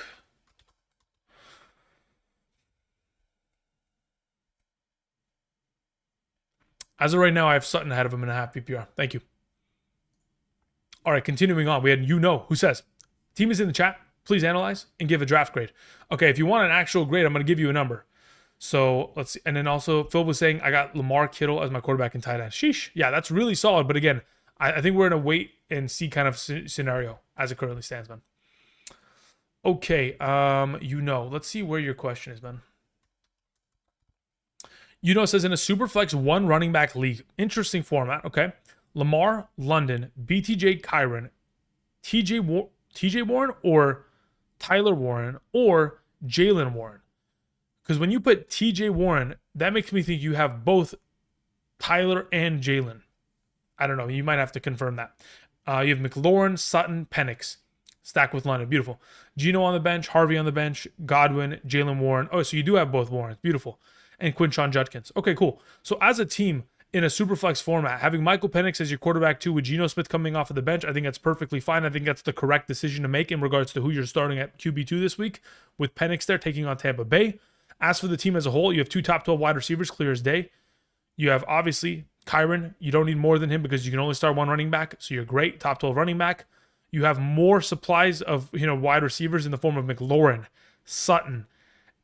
As of right now, I have Sutton ahead of him in a half PPR. Thank you. All right, continuing on. We had who says, team is in the chat. Please analyze and give a draft grade. Okay, if you want an actual grade, I'm going to give you a number. So let's see. And then also Phil was saying I got Lamar Kittle as my quarterback in tight end. Sheesh. Yeah, that's really solid. But again, I think we're in a wait and see kind of scenario as it currently stands, man. Okay, let's see where your question is, man. Says in a Superflex 1 running back league. Interesting format, okay. Lamar, London, BTJ, Kyron, TJ Warren, or Tyler Warren, or Jalen Warren. Because when you put TJ Warren, that makes me think you have both Tyler and Jalen. I don't know. You might have to confirm that. You have McLaurin, Sutton, Penix, stacked with London. Beautiful. Gino on the bench, Harvey on the bench, Godwin, Jalen Warren. Oh, so you do have both Warrens. Beautiful. And Quinshon Judkins. Okay, cool. So as a team in a Superflex format, having Michael Penix as your quarterback 2 with Geno Smith coming off of the bench, I think that's perfectly fine. I think that's the correct decision to make in regards to who you're starting at QB2 this week, with Penix there taking on Tampa Bay. As for the team as a whole, you have 2 top 12 wide receivers, clear as day. You have, obviously, Kyron. You don't need more than him because you can only start 1 running back, so you're great, top 12 running back. You have more supplies of wide receivers in the form of McLaurin, Sutton,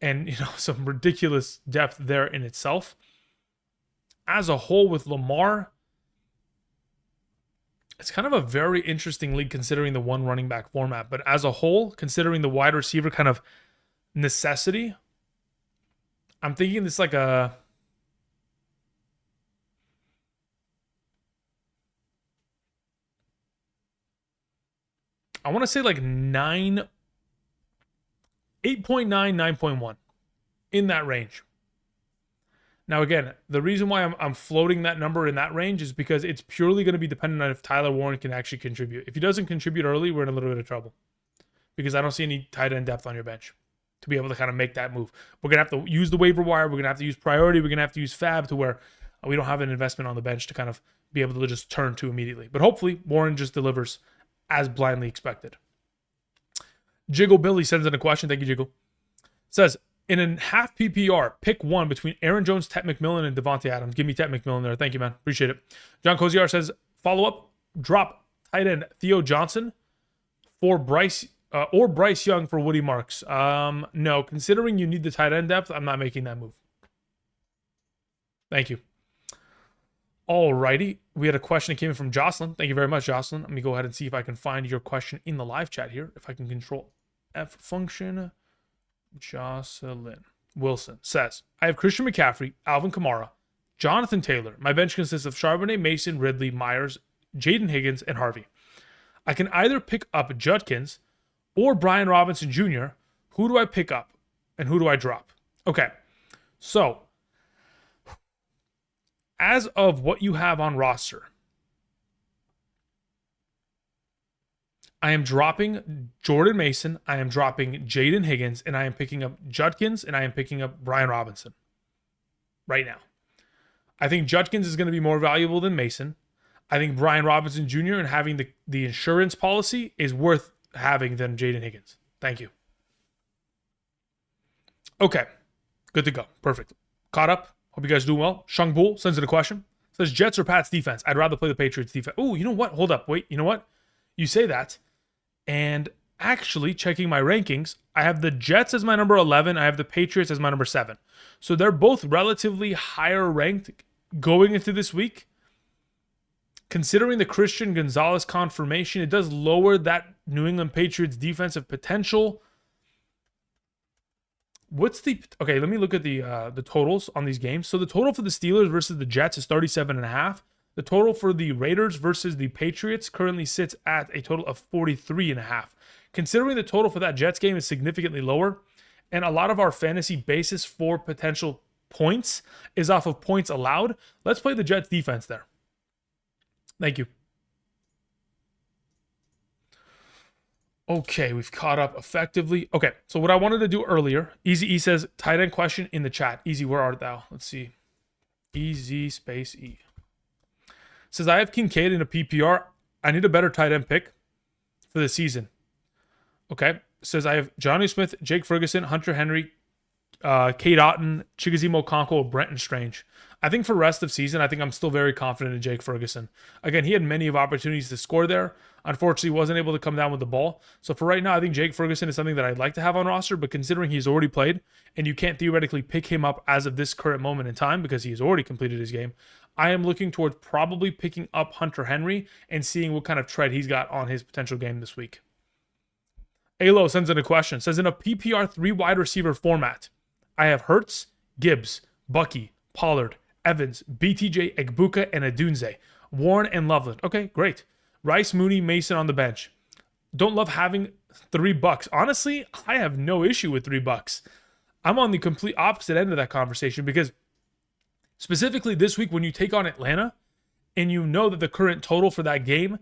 and some ridiculous depth there in itself. As a whole with Lamar, it's kind of a very interesting league considering the 1 running back format. But as a whole, considering the wide receiver kind of necessity, I'm thinking it's like I want to say like 8.9, 9.1 in that range. Now, again, the reason why I'm floating that number in that range is because it's purely going to be dependent on if Tyler Warren can actually contribute. If he doesn't contribute early, we're in a little bit of trouble because I don't see any tight end depth on your bench to be able to kind of make that move. We're going to have to use the waiver wire. We're going to have to use priority. We're going to have to use fab to where we don't have an investment on the bench to kind of be able to just turn to immediately. But hopefully, Warren just delivers as blindly expected. Jiggle Billy sends in a question. Thank you, Jiggle. Says, in a half PPR, pick one between Aaron Jones, Tet McMillan, and Devontae Adams. Give me Tet McMillan there. Thank you, man. Appreciate it. John Cozier says, follow up, drop tight end Theo Johnson for Bryce Young for Woody Marks. No, considering you need the tight end depth, I'm not making that move. Thank you. Alrighty. We had a question that came in from Jocelyn. Thank you very much, Jocelyn. Let me go ahead and see if I can find your question in the live chat here. If I can control F function. Jocelyn Wilson says, I have Christian McCaffrey, Alvin Kamara, Jonathan Taylor. My bench consists of Charbonnet, Mason, Ridley, Myers, Jaden Higgins, and Harvey. I can either pick up Judkins or Brian Robinson Jr. Who do I pick up and who do I drop? Okay, so as of what you have on roster, I am dropping Jordan Mason, I am dropping Jaden Higgins, and I am picking up Judkins, and I am picking up Brian Robinson right now. I think Judkins is going to be more valuable than Mason. I think Brian Robinson Jr. and having the insurance policy is worth having than Jaden Higgins. Thank you. Okay, good to go. Perfect. Caught up. Hope you guys are doing well. Shung Bull sends in a question. Says, Jets or Pats defense? I'd rather play the Patriots defense. Oh, you know what? Hold up. Wait, you know what? You say that. And actually, checking my rankings, I have the Jets as my number 11. I have the Patriots as my number 7. So they're both relatively higher ranked going into this week. Considering the Christian Gonzalez confirmation, it does lower that New England Patriots defensive potential. Okay, let me look at the totals on these games. So the total for the Steelers versus the Jets is 37.5. The total for the Raiders versus the Patriots currently sits at a total of 43.5. Considering the total for that Jets game is significantly lower, and a lot of our fantasy basis for potential points is off of points allowed, let's play the Jets defense there. Thank you. Okay, we've caught up effectively. Okay, so what I wanted to do earlier, Easy E says, tight end question in the chat. Easy, where art thou? Let's see. Easy space E. Says, I have Kincaid in a PPR. I need a better tight end pick for the season. Okay. Says, I have Johnny Smith, Jake Ferguson, Hunter Henry, Kate Otten, Chigozimo Okonkwo, Brenton Strange. I think for rest of season, I think I'm still very confident in Jake Ferguson. Again, he had many of opportunities to score there. Unfortunately, wasn't able to come down with the ball. So for right now, I think Jake Ferguson is something that I'd like to have on roster, but considering he's already played and you can't theoretically pick him up as of this current moment in time because he has already completed his game, I am looking towards probably picking up Hunter Henry and seeing what kind of tread he's got on his potential game this week. Alo sends in a question. Says, in a PPR 3 wide receiver format, I have Hurts, Gibbs, Bucky, Pollard, Evans, BTJ, Egbuka, and Adunze. Warren and Loveland. Okay, great. Rice, Mooney, Mason on the bench. Don't love having $3. Honestly, I have no issue with $3. I'm on the complete opposite end of that conversation because specifically this week when you take on Atlanta and you know that the current total for that game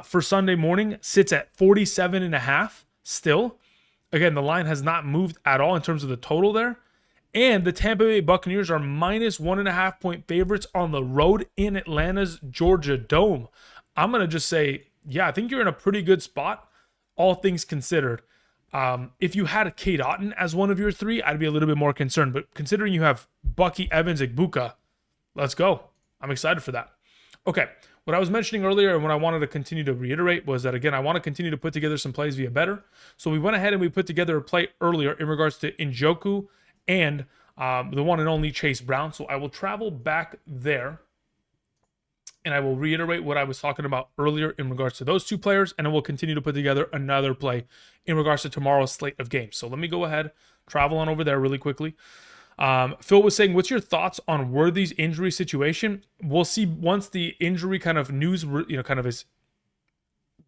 for Sunday morning sits at 47.5 still. Again, the line has not moved at all in terms of the total there. And the Tampa Bay Buccaneers are minus 1.5 point favorites on the road in Atlanta's Georgia Dome. I'm going to just say, yeah, I think you're in a pretty good spot, all things considered. If you had a Kate Otten as one of your 3, I'd be a little bit more concerned. But considering you have Bucky, Evans, Egbuka, let's go. I'm excited for that. Okay, what I was mentioning earlier and what I wanted to continue to reiterate was that, again, I want to continue to put together some plays via Betr. So we went ahead and we put together a play earlier in regards to Njoku and the one and only Chase Brown. So I will travel back there and I will reiterate what I was talking about earlier in regards to those 2 players, and then we'll continue to put together another play in regards to tomorrow's slate of games. So let me go ahead, travel on over there really quickly. Phil was saying, what's your thoughts on Worthy's injury situation? We'll see once the injury kind of news, kind of is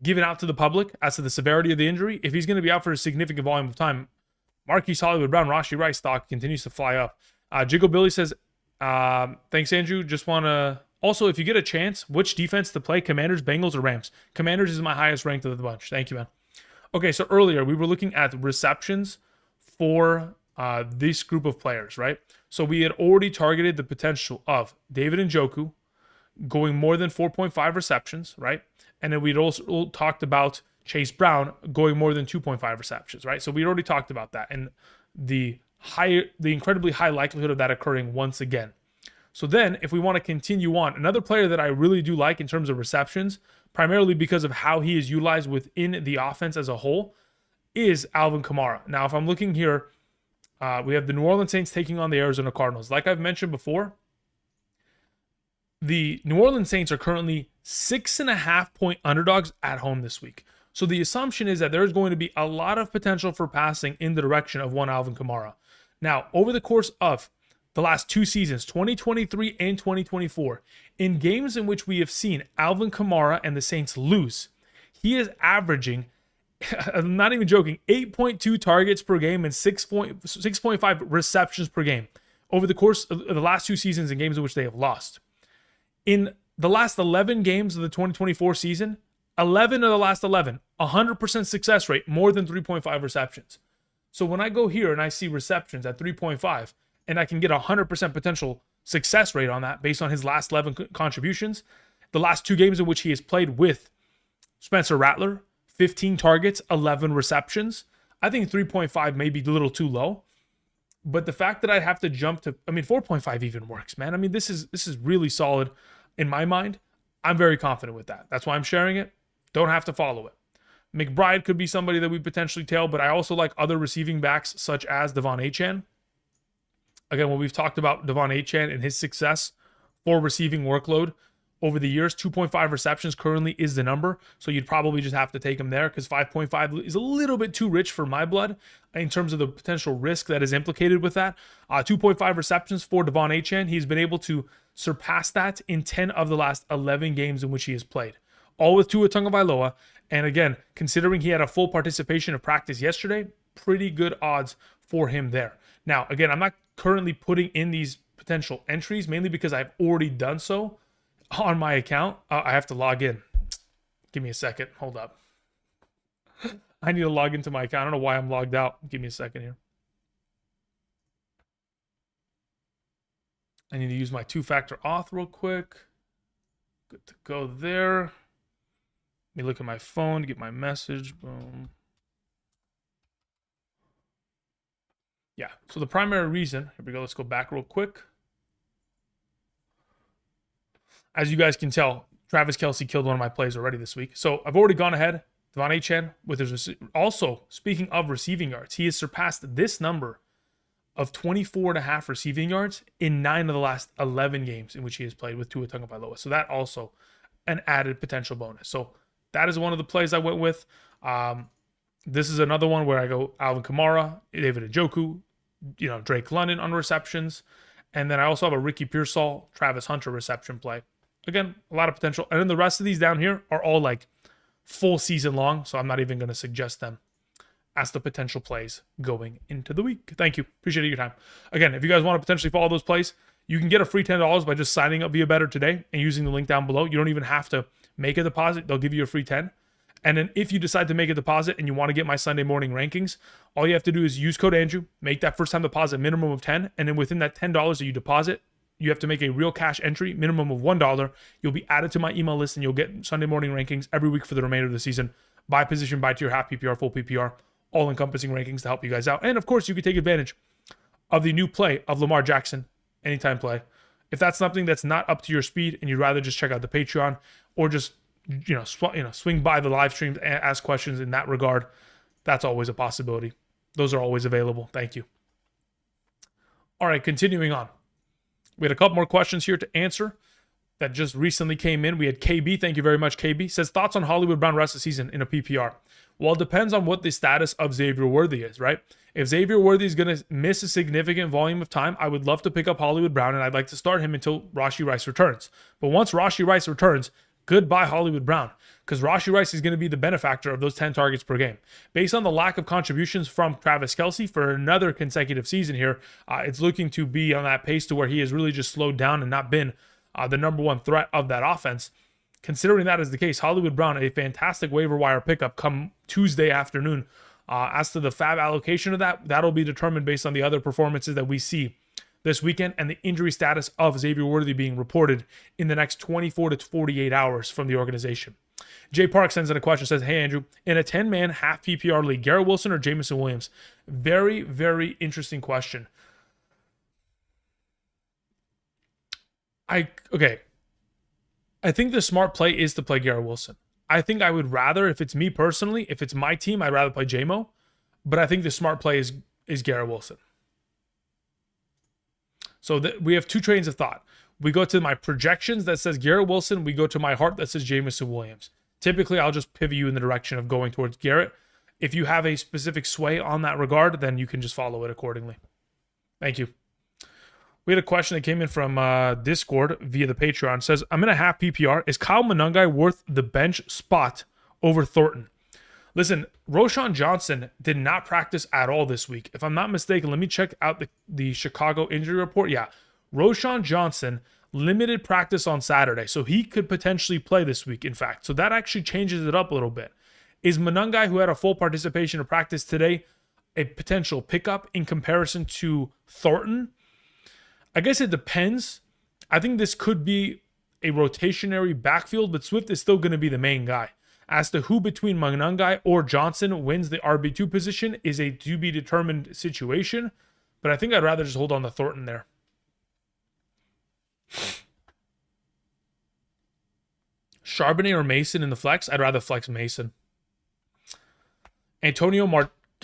given out to the public as to the severity of the injury. If he's going to be out for a significant volume of time, Marquise Hollywood Brown, Rashee Rice stock continues to fly up. Jiggle Billy says, Thanks, Andrew. Just want to also, if you get a chance, which defense to play, Commanders, Bengals, or Rams? Commanders is my highest ranked of the bunch. Thank you, man. Okay, so earlier we were looking at receptions for this group of players, right? So we had already targeted the potential of David Njoku going more than 4.5 receptions, right? And then we'd also talked about Chase Brown going more than 2.5 receptions, right? So we already talked about that and the incredibly high likelihood of that occurring once again. So then if we want to continue on, another player that I really do like in terms of receptions, primarily because of how he is utilized within the offense as a whole, is Alvin Kamara. Now, if I'm looking here, we have the New Orleans Saints taking on the Arizona Cardinals. Like I've mentioned before, the New Orleans Saints are currently 6.5-point underdogs at home this week. So the assumption is that there's going to be a lot of potential for passing in the direction of one Alvin Kamara. Now, over the course of the last two seasons, 2023 and 2024, in games in which we have seen Alvin Kamara and the Saints lose, he is averaging, I'm not even joking, 8.2 targets per game and 6.5 receptions per game over the course of the last two seasons in games in which they have lost. In the last 11 games of the 2024 season, 11 of the last 11, 100% success rate, more than 3.5 receptions. So when I go here and I see receptions at 3.5, and I can get 100% potential success rate on that based on his last 11 contributions, the last two games in which he has played with Spencer Rattler, 15 targets, 11 receptions, I think 3.5 may be a little too low. But the fact that I have to jump to, 4.5 even works, man. This is really solid in my mind. I'm very confident with that. That's why I'm sharing it. Don't have to follow it. McBride could be somebody that we potentially tail, but I also like other receiving backs such as Devon Achane. Again, when we've talked about Devon Achane and his success for receiving workload over the years, 2.5 receptions currently is the number. So you'd probably just have to take him there because 5.5 is a little bit too rich for my blood in terms of the potential risk that is implicated with that. 2.5 receptions for Devon Achane. He's been able to surpass that in 10 of the last 11 games in which he has played, all with Tua Tagovailoa. And again, considering he had a full participation of practice yesterday, pretty good odds for him there. Now, again, I'm not currently putting in these potential entries, mainly because I've already done so on my account. I have to log in. Give me a second. Hold up. I need to log into my account. I don't know why I'm logged out. Give me a second here. I need to use my two-factor auth real quick. Good to go there. Let me look at my phone to get my message. Boom. Yeah, so the primary reason, here we go, let's go back real quick. As you guys can tell, Travis Kelce killed one of my plays already this week. So I've already gone ahead. Devon Achane with his also, speaking of receiving yards, he has surpassed this number of 24.5 receiving yards in 9 of the last 11 games in which he has played with Tua Tagovailoa. So that also an added potential bonus. So that is one of the plays I went with. This is another one where I go Alvin Kamara, David Njoku, Drake London on receptions. And then I also have a Ricky Pearsall, Travis Hunter reception play. Again, a lot of potential. And then the rest of these down here are all like full season long. So I'm not even going to suggest them as the potential plays going into the week. Thank you. Appreciate your time. Again, if you guys want to potentially follow those plays, you can get a free $10 by just signing up via Betr today and using the link down below. You don't even have to make a deposit. They'll give you a free 10. And then if you decide to make a deposit and you want to get my Sunday morning rankings, all you have to do is use code Andrew, make that first time deposit minimum of 10. And then within that $10 that you deposit, you have to make a real cash entry, minimum of $1. You'll be added to my email list and you'll get Sunday morning rankings every week for the remainder of the season. By position, by tier, half PPR, full PPR, all encompassing rankings to help you guys out. And of course, you can take advantage of the new play of Lamar Jackson, anytime play. If that's something that's not up to your speed and you'd rather just check out the Patreon or just swing by the live streams and ask questions in that regard, that's always a possibility. Those are always available. Thank you. All right, continuing on. We had a couple more questions here to answer that just recently came in. We had KB. Thank you very much, KB. Says, thoughts on Hollywood Brown rest of the season in a PPR? Well, it depends on what the status of Xavier Worthy is, right? If Xavier Worthy is going to miss a significant volume of time, I would love to pick up Hollywood Brown, and I'd like to start him until Rashee Rice returns. But once Rashee Rice returns, Goodbye Hollywood Brown, because Rashee Rice is going to be the benefactor of those 10 targets per game. Based on the lack of contributions from Travis Kelce for another consecutive season here, it's looking to be on that pace to where he has really just slowed down and not been the number one threat of that offense. Considering that is the case, Hollywood Brown, a fantastic waiver wire pickup come Tuesday afternoon. As to the fab allocation of that, that'll be determined based on the other performances that we see this weekend and the injury status of Xavier Worthy being reported in the next 24 to 48 hours from the organization. Jay Park sends in a question, says, hey, Andrew, in a 10-man half PPR league, Garrett Wilson or Jameson Williams? Very, very interesting question. I think the smart play is to play Garrett Wilson. I think I would rather, if it's me personally, if it's my team, I'd rather play JMO. But I think the smart play is Garrett Wilson. So we have two trains of thought. We go to my projections that says Garrett Wilson. We go to my heart that says Jameson Williams. Typically, I'll just pivot you in the direction of going towards Garrett. If you have a specific sway on that regard, then you can just follow it accordingly. Thank you. We had a question that came in from Discord via the Patreon. It says, I'm in a half PPR. Is Kyle Monangai worth the bench spot over Thornton? Listen, Roschon Johnson did not practice at all this week. If I'm not mistaken, let me check out the Chicago injury report. Yeah, Roschon Johnson limited practice on Saturday, so he could potentially play this week, in fact. So that actually changes it up a little bit. Is Monangai, who had a full participation in practice today, a potential pickup in comparison to Thornton? I guess it depends. I think this could be a rotationary backfield, but Swift is still going to be the main guy. As to who between Monangai or Johnson wins the RB2 position is a to-be-determined situation, but I think I'd rather just hold on to Thornton there. Charbonnet or Mason in the flex? I'd rather flex Mason. Antonio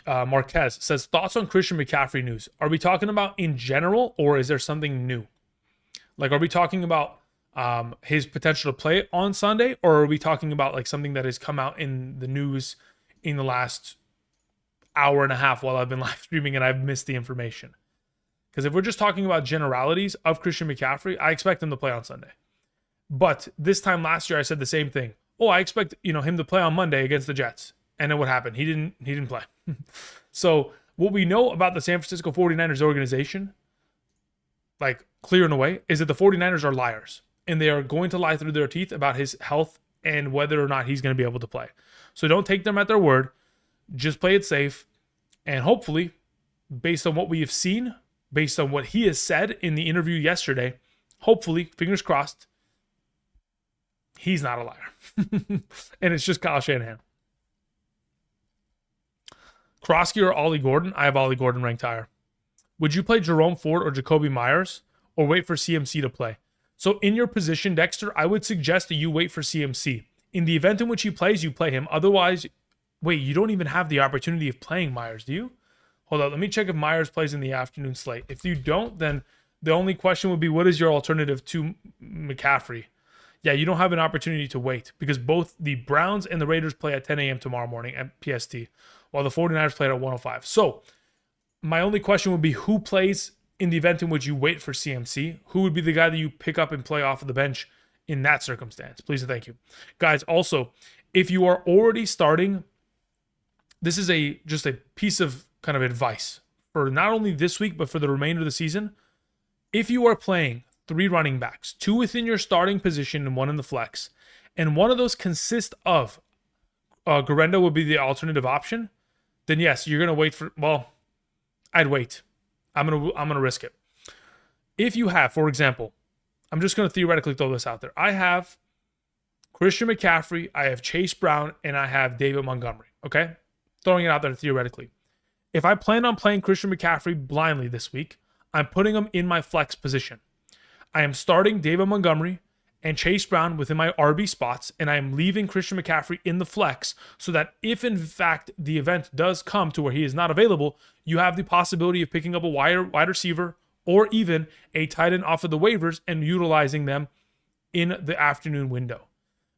Marquez says, thoughts on Christian McCaffrey news? Are we talking about in general, or is there something new? Like, are we talking about his potential to play on Sunday, or are we talking about like something that has come out in the news in the last hour and a half while I've been live streaming and I've missed the information? Because if we're just talking about generalities of Christian McCaffrey, I expect him to play on Sunday. But this time last year, I said the same thing. Oh, I expect him to play on Monday against the Jets. And then what happened? He didn't play. So what we know about the San Francisco 49ers organization, like clear and away, is that the 49ers are liars. And they are going to lie through their teeth about his health and whether or not he's going to be able to play. So don't take them at their word. Just play it safe. And hopefully, based on what we have seen, based on what he has said in the interview yesterday, hopefully, fingers crossed, he's not a liar. And it's just Kyle Shanahan. Krosky or Ollie Gordon? I have Ollie Gordon ranked higher. Would you play Jerome Ford or Jacoby Myers or wait for CMC to play? So in your position, Dexter, I would suggest that you wait for CMC. In the event in which he plays, you play him. Otherwise, wait, you don't even have the opportunity of playing Myers, do you? Hold on, let me check if Myers plays in the afternoon slate. If you don't, then the only question would be, what is your alternative to McCaffrey? Yeah, you don't have an opportunity to wait because both the Browns and the Raiders play at 10 a.m. tomorrow morning at PST, while the 49ers play at 1:05. So my only question would be, who plays in the event in which you wait for CMC? Who would be the guy that you pick up and play off of the bench in that circumstance? Please and thank you. Guys, also, if you are already starting, this is just a piece of kind of advice for not only this week, but for the remainder of the season. If you are playing 3 running backs, 2 within your starting position and 1 in the flex, and one of those consist of Garenda would be the alternative option, then yes, you're going to wait for, well, I'd wait. I'm gonna risk it. If you have, for example, I'm just gonna theoretically throw this out there. I have Christian McCaffrey, I have Chase Brown, and I have David Montgomery. Okay, throwing it out there theoretically. If I plan on playing Christian McCaffrey blindly this week, I'm putting him in my flex position. I am starting David Montgomery and Chase Brown within my RB spots, and I am leaving Christian McCaffrey in the flex so that if in fact the event does come to where he is not available, you have the possibility of picking up a wide receiver or even a tight end off of the waivers and utilizing them in the afternoon window.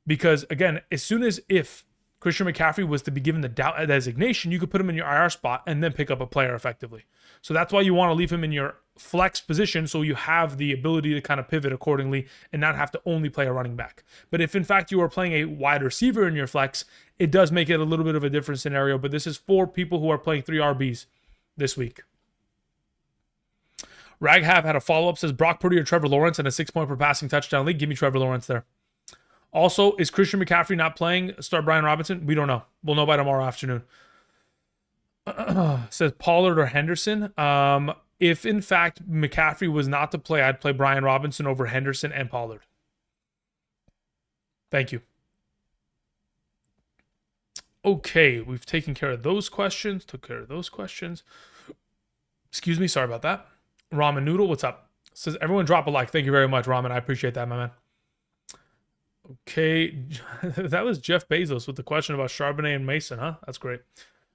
Because again, as soon as if Christian McCaffrey was to be given the designation, you could put him in your IR spot and then pick up a player effectively. So that's why you want to leave him in your flex position, so you have the ability to kind of pivot accordingly and not have to only play a running back. But if in fact you are playing a wide receiver in your flex, it does make it a little bit of a different scenario. But this is for people who are playing 3 RBs this week. Raghav had a follow-up, says Brock Purdy or Trevor Lawrence in a 6-point per passing touchdown league. Give me Trevor Lawrence there. Also, is Christian McCaffrey not playing? Start Brian Robinson? We don't know. We'll know by tomorrow afternoon. Says Pollard or Henderson. If in fact McCaffrey was not to play, I'd play Brian Robinson over Henderson and Pollard. Thank you. Okay, we've taken care of those questions. Took care of those questions. Excuse me, sorry about that. Ramen Noodle, what's up? Says everyone drop a like. Thank you very much, Ramen. I appreciate that, my man. Okay, that was Jeff Bezos with the question about Charbonnet and Mason, huh? That's great.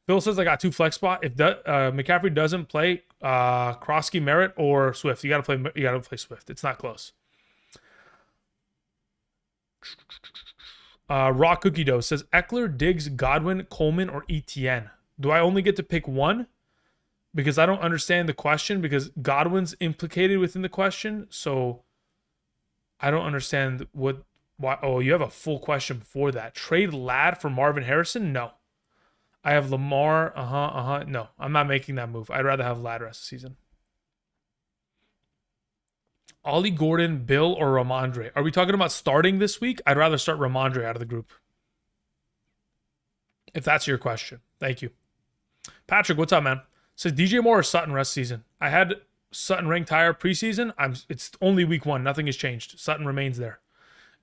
Phil says I got 2 flex spot. If McCaffrey doesn't play Krosky, Merritt, or Swift, you gotta play Swift. It's not close. Raw Cookie Dough says Eckler, Diggs, Godwin, Coleman, or ETN. Do I only get to pick one? Because I don't understand the question, because Godwin's implicated within the question. So I don't understand why. Oh, you have a full question before that. Trade Ladd for Marvin Harrison? No. I have Lamar. No, I'm not making that move. I'd rather have Ladd rest of the season. Ollie Gordon, Bill, or Ramondre? Are we talking about starting this week? I'd rather start Ramondre out of the group. If that's your question. Thank you. Patrick, what's up, man? Says DJ Moore or Sutton rest season. I had Sutton ranked higher preseason. It's only week 1. Nothing has changed. Sutton remains there.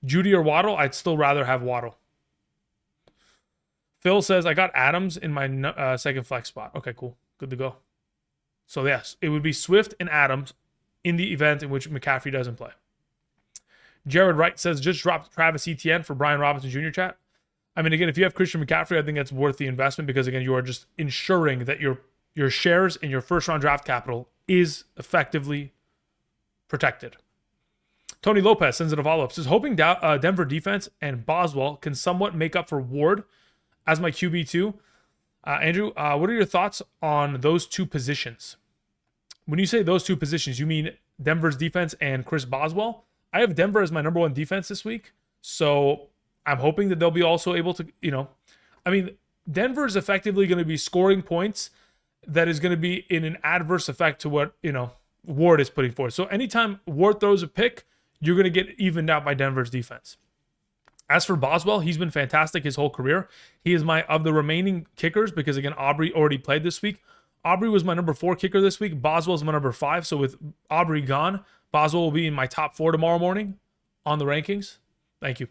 Judy or Waddle? I'd still rather have Waddle. Phil says, I got Adams in my second flex spot. Okay, cool. Good to go. So, yes, it would be Swift and Adams in the event in which McCaffrey doesn't play. Jared Wright says, just dropped Travis Etienne for Brian Robinson Jr. chat. I mean, again, if you have Christian McCaffrey, I think that's worth the investment because, again, you are just ensuring that your shares in your first-round draft capital is effectively protected. Tony Lopez sends in a follow-up. Says, hoping Denver defense and Boswell can somewhat make up for Ward as my QB2. Andrew, what are your thoughts on those 2 positions? When you say those 2 positions, you mean Denver's defense and Chris Boswell? I have Denver as my number 1 defense this week. So I'm hoping that they'll be also able to, Denver is effectively going to be scoring points that is going to be in an adverse effect to what, Ward is putting forth. So anytime Ward throws a pick, you're going to get evened out by Denver's defense. As for Boswell, he's been fantastic his whole career. He is of the remaining kickers, because again, Aubrey already played this week. Aubrey was my number 4 kicker this week. Boswell's my number 5. So with Aubrey gone, Boswell will be in my top 4 tomorrow morning on the rankings. Thank you.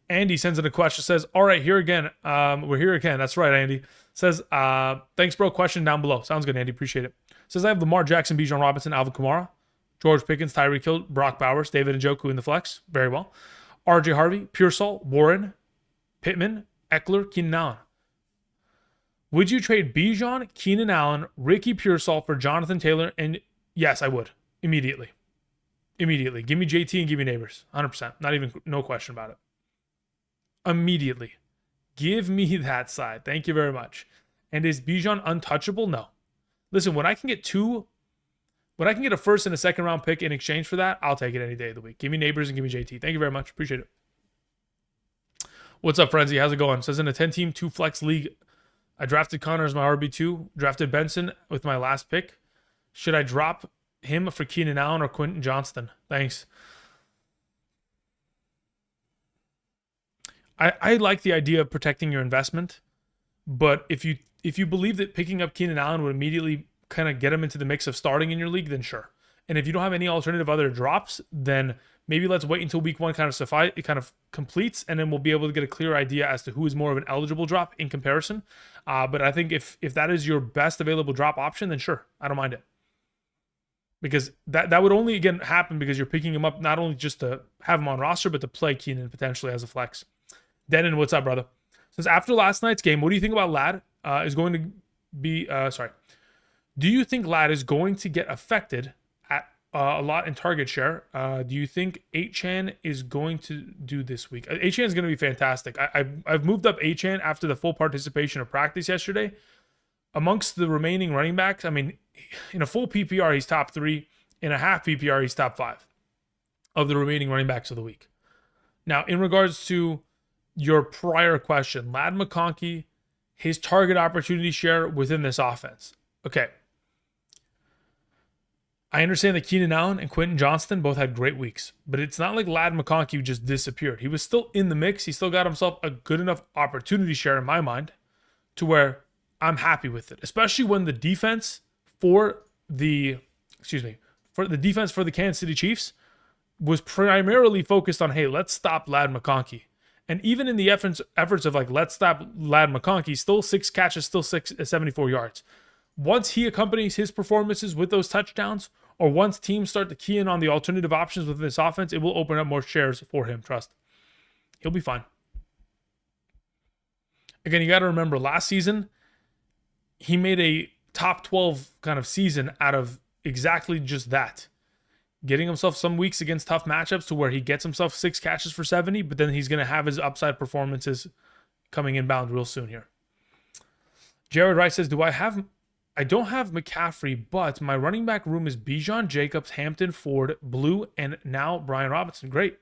Andy sends in a question, says, all right, here again. We're here again. That's right, Andy. Says, thanks, bro. Question down below. Sounds good, Andy. Appreciate it. Says, I have Lamar Jackson, Bijan Robinson, Alvin Kamara, George Pickens, Tyreek Hill, Brock Bowers, David Njoku in the flex. Very well. RJ Harvey, Pearsall, Warren, Pittman, Eckler, Keenan Allen. Would you trade Bijan, Keenan Allen, Ricky Pearsall for Jonathan Taylor? And yes, I would. Immediately. Give me JT and give me Neighbors. 100%. No question about it. Immediately. Give me that side. Thank you very much. And is Bijan untouchable? No. Listen, when I can get a first and a second round pick in exchange for that, I'll take it any day of the week. Give me Neighbors and give me JT. Thank you very much. Appreciate it. What's up, Frenzy? How's it going? Says in a 10-team 2-flex league, I drafted Connor as my RB2, drafted Benson with my last pick. Should I drop him for Keenan Allen or Quentin Johnston? Thanks. I like the idea of protecting your investment, but if you believe that picking up Keenan Allen would immediately kind of get him into the mix of starting in your league, then sure. And if you don't have any alternative other drops, then maybe let's wait until week 1 kind of completes, and then we'll be able to get a clear idea as to who is more of an eligible drop in comparison. But I think if that is your best available drop option, then sure, I don't mind it. Because that would only, again, happen because you're picking him up not only just to have him on roster, but to play Keenan potentially as a flex. Denon, what's up, brother? Says, after last night's game, what do you think about Ladd do you think Ladd is going to get affected at a lot in target share? Do you think Achane is going to do this week? Achane is going to be fantastic. I've moved up Achane after the full participation of practice yesterday. Amongst the remaining running backs, I mean, in a full PPR, he's top 3. In a half PPR, he's top 5 of the remaining running backs of the week. Now, in regards to your prior question, Ladd McConkey, his target opportunity share within this offense. Okay. I understand that Keenan Allen and Quentin Johnston both had great weeks, but it's not like Ladd McConkey just disappeared. He was still in the mix. He still got himself a good enough opportunity share in my mind to where I'm happy with it, especially when the defense for the defense for the Kansas City Chiefs was primarily focused on, hey, let's stop Ladd McConkey. And even in the efforts of like, let's stop Ladd McConkey, still 6 catches, still 74 yards. Once he accompanies his performances with those touchdowns, or once teams start to key in on the alternative options within this offense, it will open up more shares for him. Trust. He'll be fine. Again, you got to remember, last season, he made a top 12 kind of season out of exactly just that. Getting himself some weeks against tough matchups to where he gets himself 6 catches for 70, but then he's going to have his upside performances coming inbound real soon here. Jared Wright says, I don't have McCaffrey, but my running back room is Bijan Jacobs, Hampton, Ford, Blue, and now Brian Robinson. Great.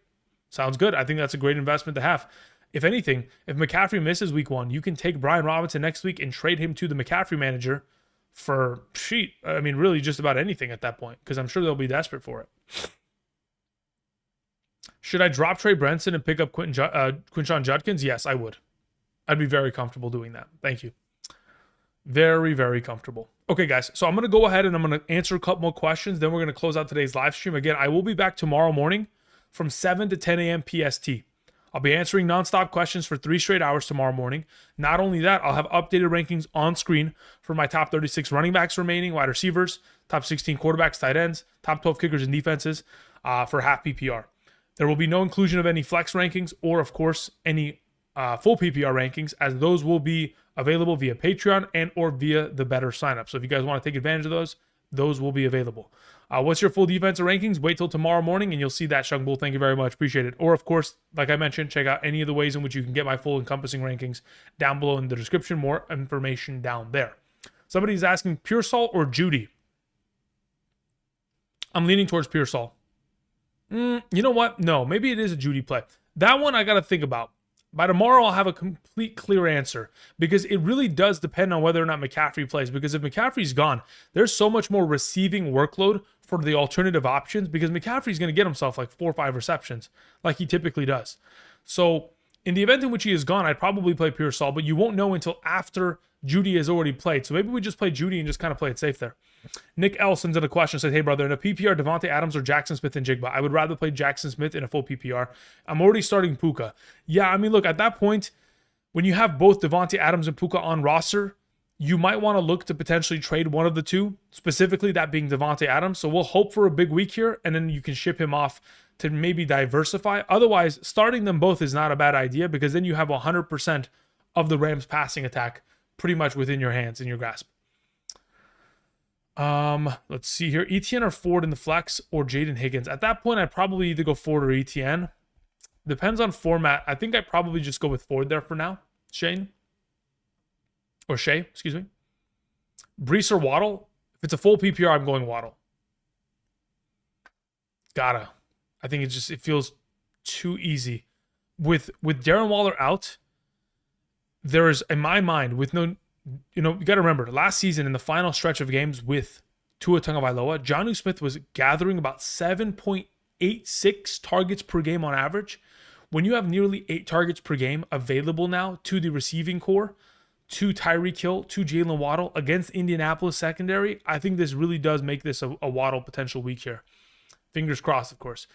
Sounds good. I think that's a great investment to have. If anything, if McCaffrey misses week 1, you can take Brian Robinson next week and trade him to the McCaffrey manager for, really just about anything at that point, because I'm sure they'll be desperate for it. Should I drop Trey Benson and pick up Quinshon Judkins? Yes, I would. I'd be very comfortable doing that. Thank you. Very, very comfortable. Okay, guys, so I'm going to go ahead and I'm going to answer a couple more questions. Then we're going to close out today's live stream. Again, I will be back tomorrow morning from 7 to 10 a.m. PST. I'll be answering nonstop questions for 3 straight hours tomorrow morning. Not only that, I'll have updated rankings on screen for my top 36 running backs remaining, wide receivers, top 16 quarterbacks, tight ends, top 12 kickers and defenses for half PPR. There will be no inclusion of any flex rankings or, of course, any full PPR rankings, as those will be available via Patreon and or via the Betr signup. So if you guys want to take advantage of those will be available. What's your full defensive rankings? Wait till tomorrow morning and you'll see that, Shung Bull. Thank you very much. Appreciate it. Or, of course, like I mentioned, check out any of the ways in which you can get my full encompassing rankings down below in the description. More information down there. Somebody's asking Pearsall or Judy. I'm leaning towards Pearsall. You know what? No, maybe it is a Judy play. That one I got to think about. By tomorrow, I'll have a complete clear answer, because it really does depend on whether or not McCaffrey plays. Because if McCaffrey's gone, there's so much more receiving workload for the alternative options, because McCaffrey's going to get himself like 4 or 5 receptions like he typically does. So in the event in which he is gone, I'd probably play Pearsall, but you won't know until after Judy has already played. So maybe we just play Judy and just kind of play it safe there. Nick Elson's in a question, says, hey brother, in a PPR, Devontae Adams or Jackson Smith and Jigba? I would rather play Jackson Smith in a full PPR. I'm already starting Puka. Yeah, I mean, look, at that point, when you have both Devontae Adams and Puka on roster, you might want to look to potentially trade one of the two, specifically that being Devontae Adams. So we'll hope for a big week here, and then you can ship him off to maybe diversify. Otherwise, starting them both is not a bad idea, because then you have 100% of the Rams passing attack pretty much within your hands, in your grasp. Let's see here. Etienne or Ford in the flex, or Jaden Higgins? At that point, I'd probably either go Ford or Etienne. Depends on format. I think I'd probably just go with Ford there for now. Shea, excuse me. Brees or Waddle? If it's a full PPR, I'm going Waddle. Gotta. I think it feels too easy. With Darren Waller out, there is, in my mind, with no, you got to remember, last season in the final stretch of games with Tua Tagovailoa, Jonnu Smith was gathering about 7.86 targets per game on average. When you have nearly 8 targets per game available now to the receiving core, to Tyreek Hill, to Jalen Waddle against Indianapolis secondary, I think this really does make this a Waddle potential week here. Fingers crossed, of course.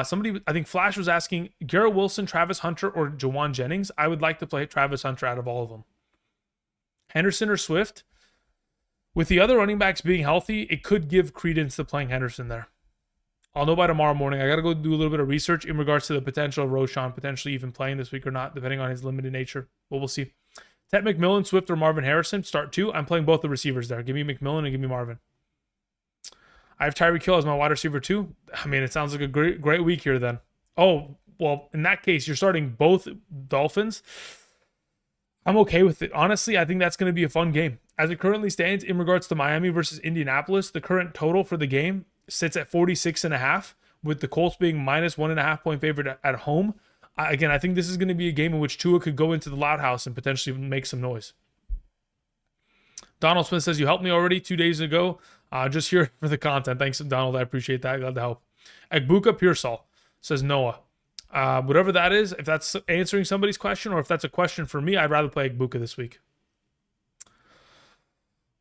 Somebody, I think Flash was asking, Garrett Wilson, Travis Hunter, or Jawan Jennings? I would like to play Travis Hunter out of all of them. Henderson or Swift? With the other running backs being healthy, it could give credence to playing Henderson there. I'll know by tomorrow morning. I got to go do a little bit of research in regards to the potential of Roshan potentially even playing this week or not, depending on his limited nature. But we'll see. Ted McMillan, Swift, or Marvin Harrison? Start 2. I'm playing both the receivers there. Give me McMillan and give me Marvin. I have Tyreek Hill as my wide receiver too. I mean, it sounds like a great week here then. Oh, well, in that case, you're starting both Dolphins. I'm okay with it. Honestly, I think that's going to be a fun game. As it currently stands, in regards to Miami versus Indianapolis, the current total for the game sits at 46.5, with the Colts being minus 1.5 point favorite at home. Again, I think this is going to be a game in which Tua could go into the loud house and potentially make some noise. Donald Smith says, you helped me already 2 days ago. Just here for the content. Thanks, Donald. I appreciate that. Glad to help. Egbuka Pearsall says Noah. Whatever that is, if that's answering somebody's question or if that's a question for me, I'd rather play Egbuka this week.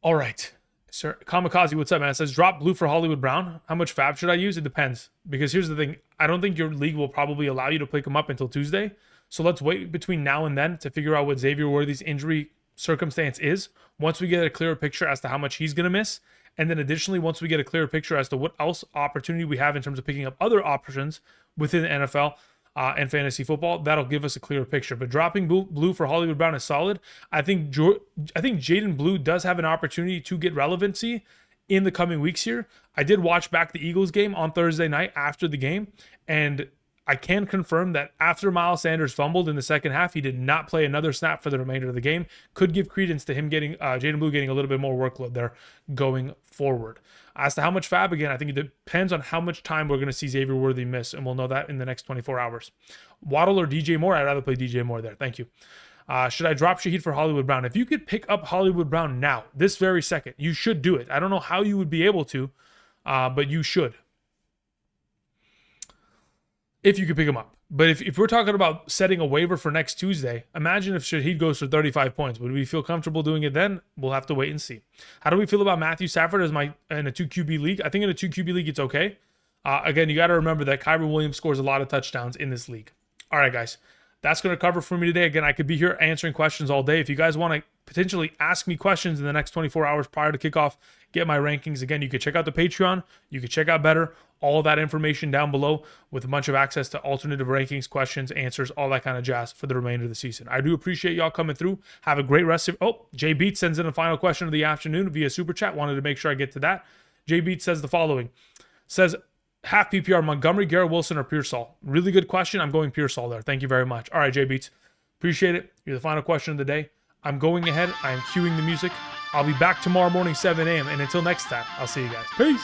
All right. Sir Kamikaze, what's up, man? It says, drop blue for Hollywood Brown. How much fab should I use? It depends. Because here's the thing. I don't think your league will probably allow you to pick him up until Tuesday. So let's wait between now and then to figure out what Xavier Worthy's injury circumstance is. Once we get a clearer picture as to how much he's going to miss. And then additionally, once we get a clearer picture as to what else opportunity we have in terms of picking up other options within the NFL and fantasy football, that'll give us a clearer picture. But dropping blue for Hollywood Brown is solid. I think Jaden Blue does have an opportunity to get relevancy in the coming weeks here. I did watch back the Eagles game on Thursday night after the game, and I can confirm that after Miles Sanders fumbled in the second half, he did not play another snap for the remainder of the game. Could give credence to him getting Jaden Blue getting a little bit more workload there going forward. As to how much fab, again, I think it depends on how much time we're going to see Xavier Worthy miss, and we'll know that in the next 24 hours. Waddle or DJ Moore? I'd rather play DJ Moore there. Thank you. Should I drop Shaheed for Hollywood Brown? If you could pick up Hollywood Brown now, this very second, you should do it. I don't know how you would be able to, but you should. If you could pick him up. But if we're talking about setting a waiver for next Tuesday, imagine if Shaheed goes for 35 points. Would we feel comfortable doing it then? We'll have to wait and see. How do we feel about Matthew Stafford as in a 2 QB league? I think in a 2 QB league, it's okay. Again, you got to remember that Kyren Williams scores a lot of touchdowns in this league. All right, guys. That's going to cover for me today. Again, I could be here answering questions all day. If you guys want to potentially ask me questions in the next 24 hours prior to kickoff, get my rankings. Again, you can check out the Patreon. You can check out Betr. All of that information down below with a bunch of access to alternative rankings, questions, answers, all that kind of jazz for the remainder of the season. I do appreciate y'all coming through. Have a great rest of... Oh, Jay Beats sends in a final question of the afternoon via Super Chat. Wanted to make sure I get to that. Jay Beats says the following. Says... half PPR, Montgomery, Garrett Wilson, or Pearsall? Really good question. I'm going Pearsall there. Thank you very much. All right, Jay Beats. Appreciate it. You're the final question of the day. I'm going ahead. I am cueing the music. I'll be back tomorrow morning, 7 a.m. And until next time, I'll see you guys. Peace.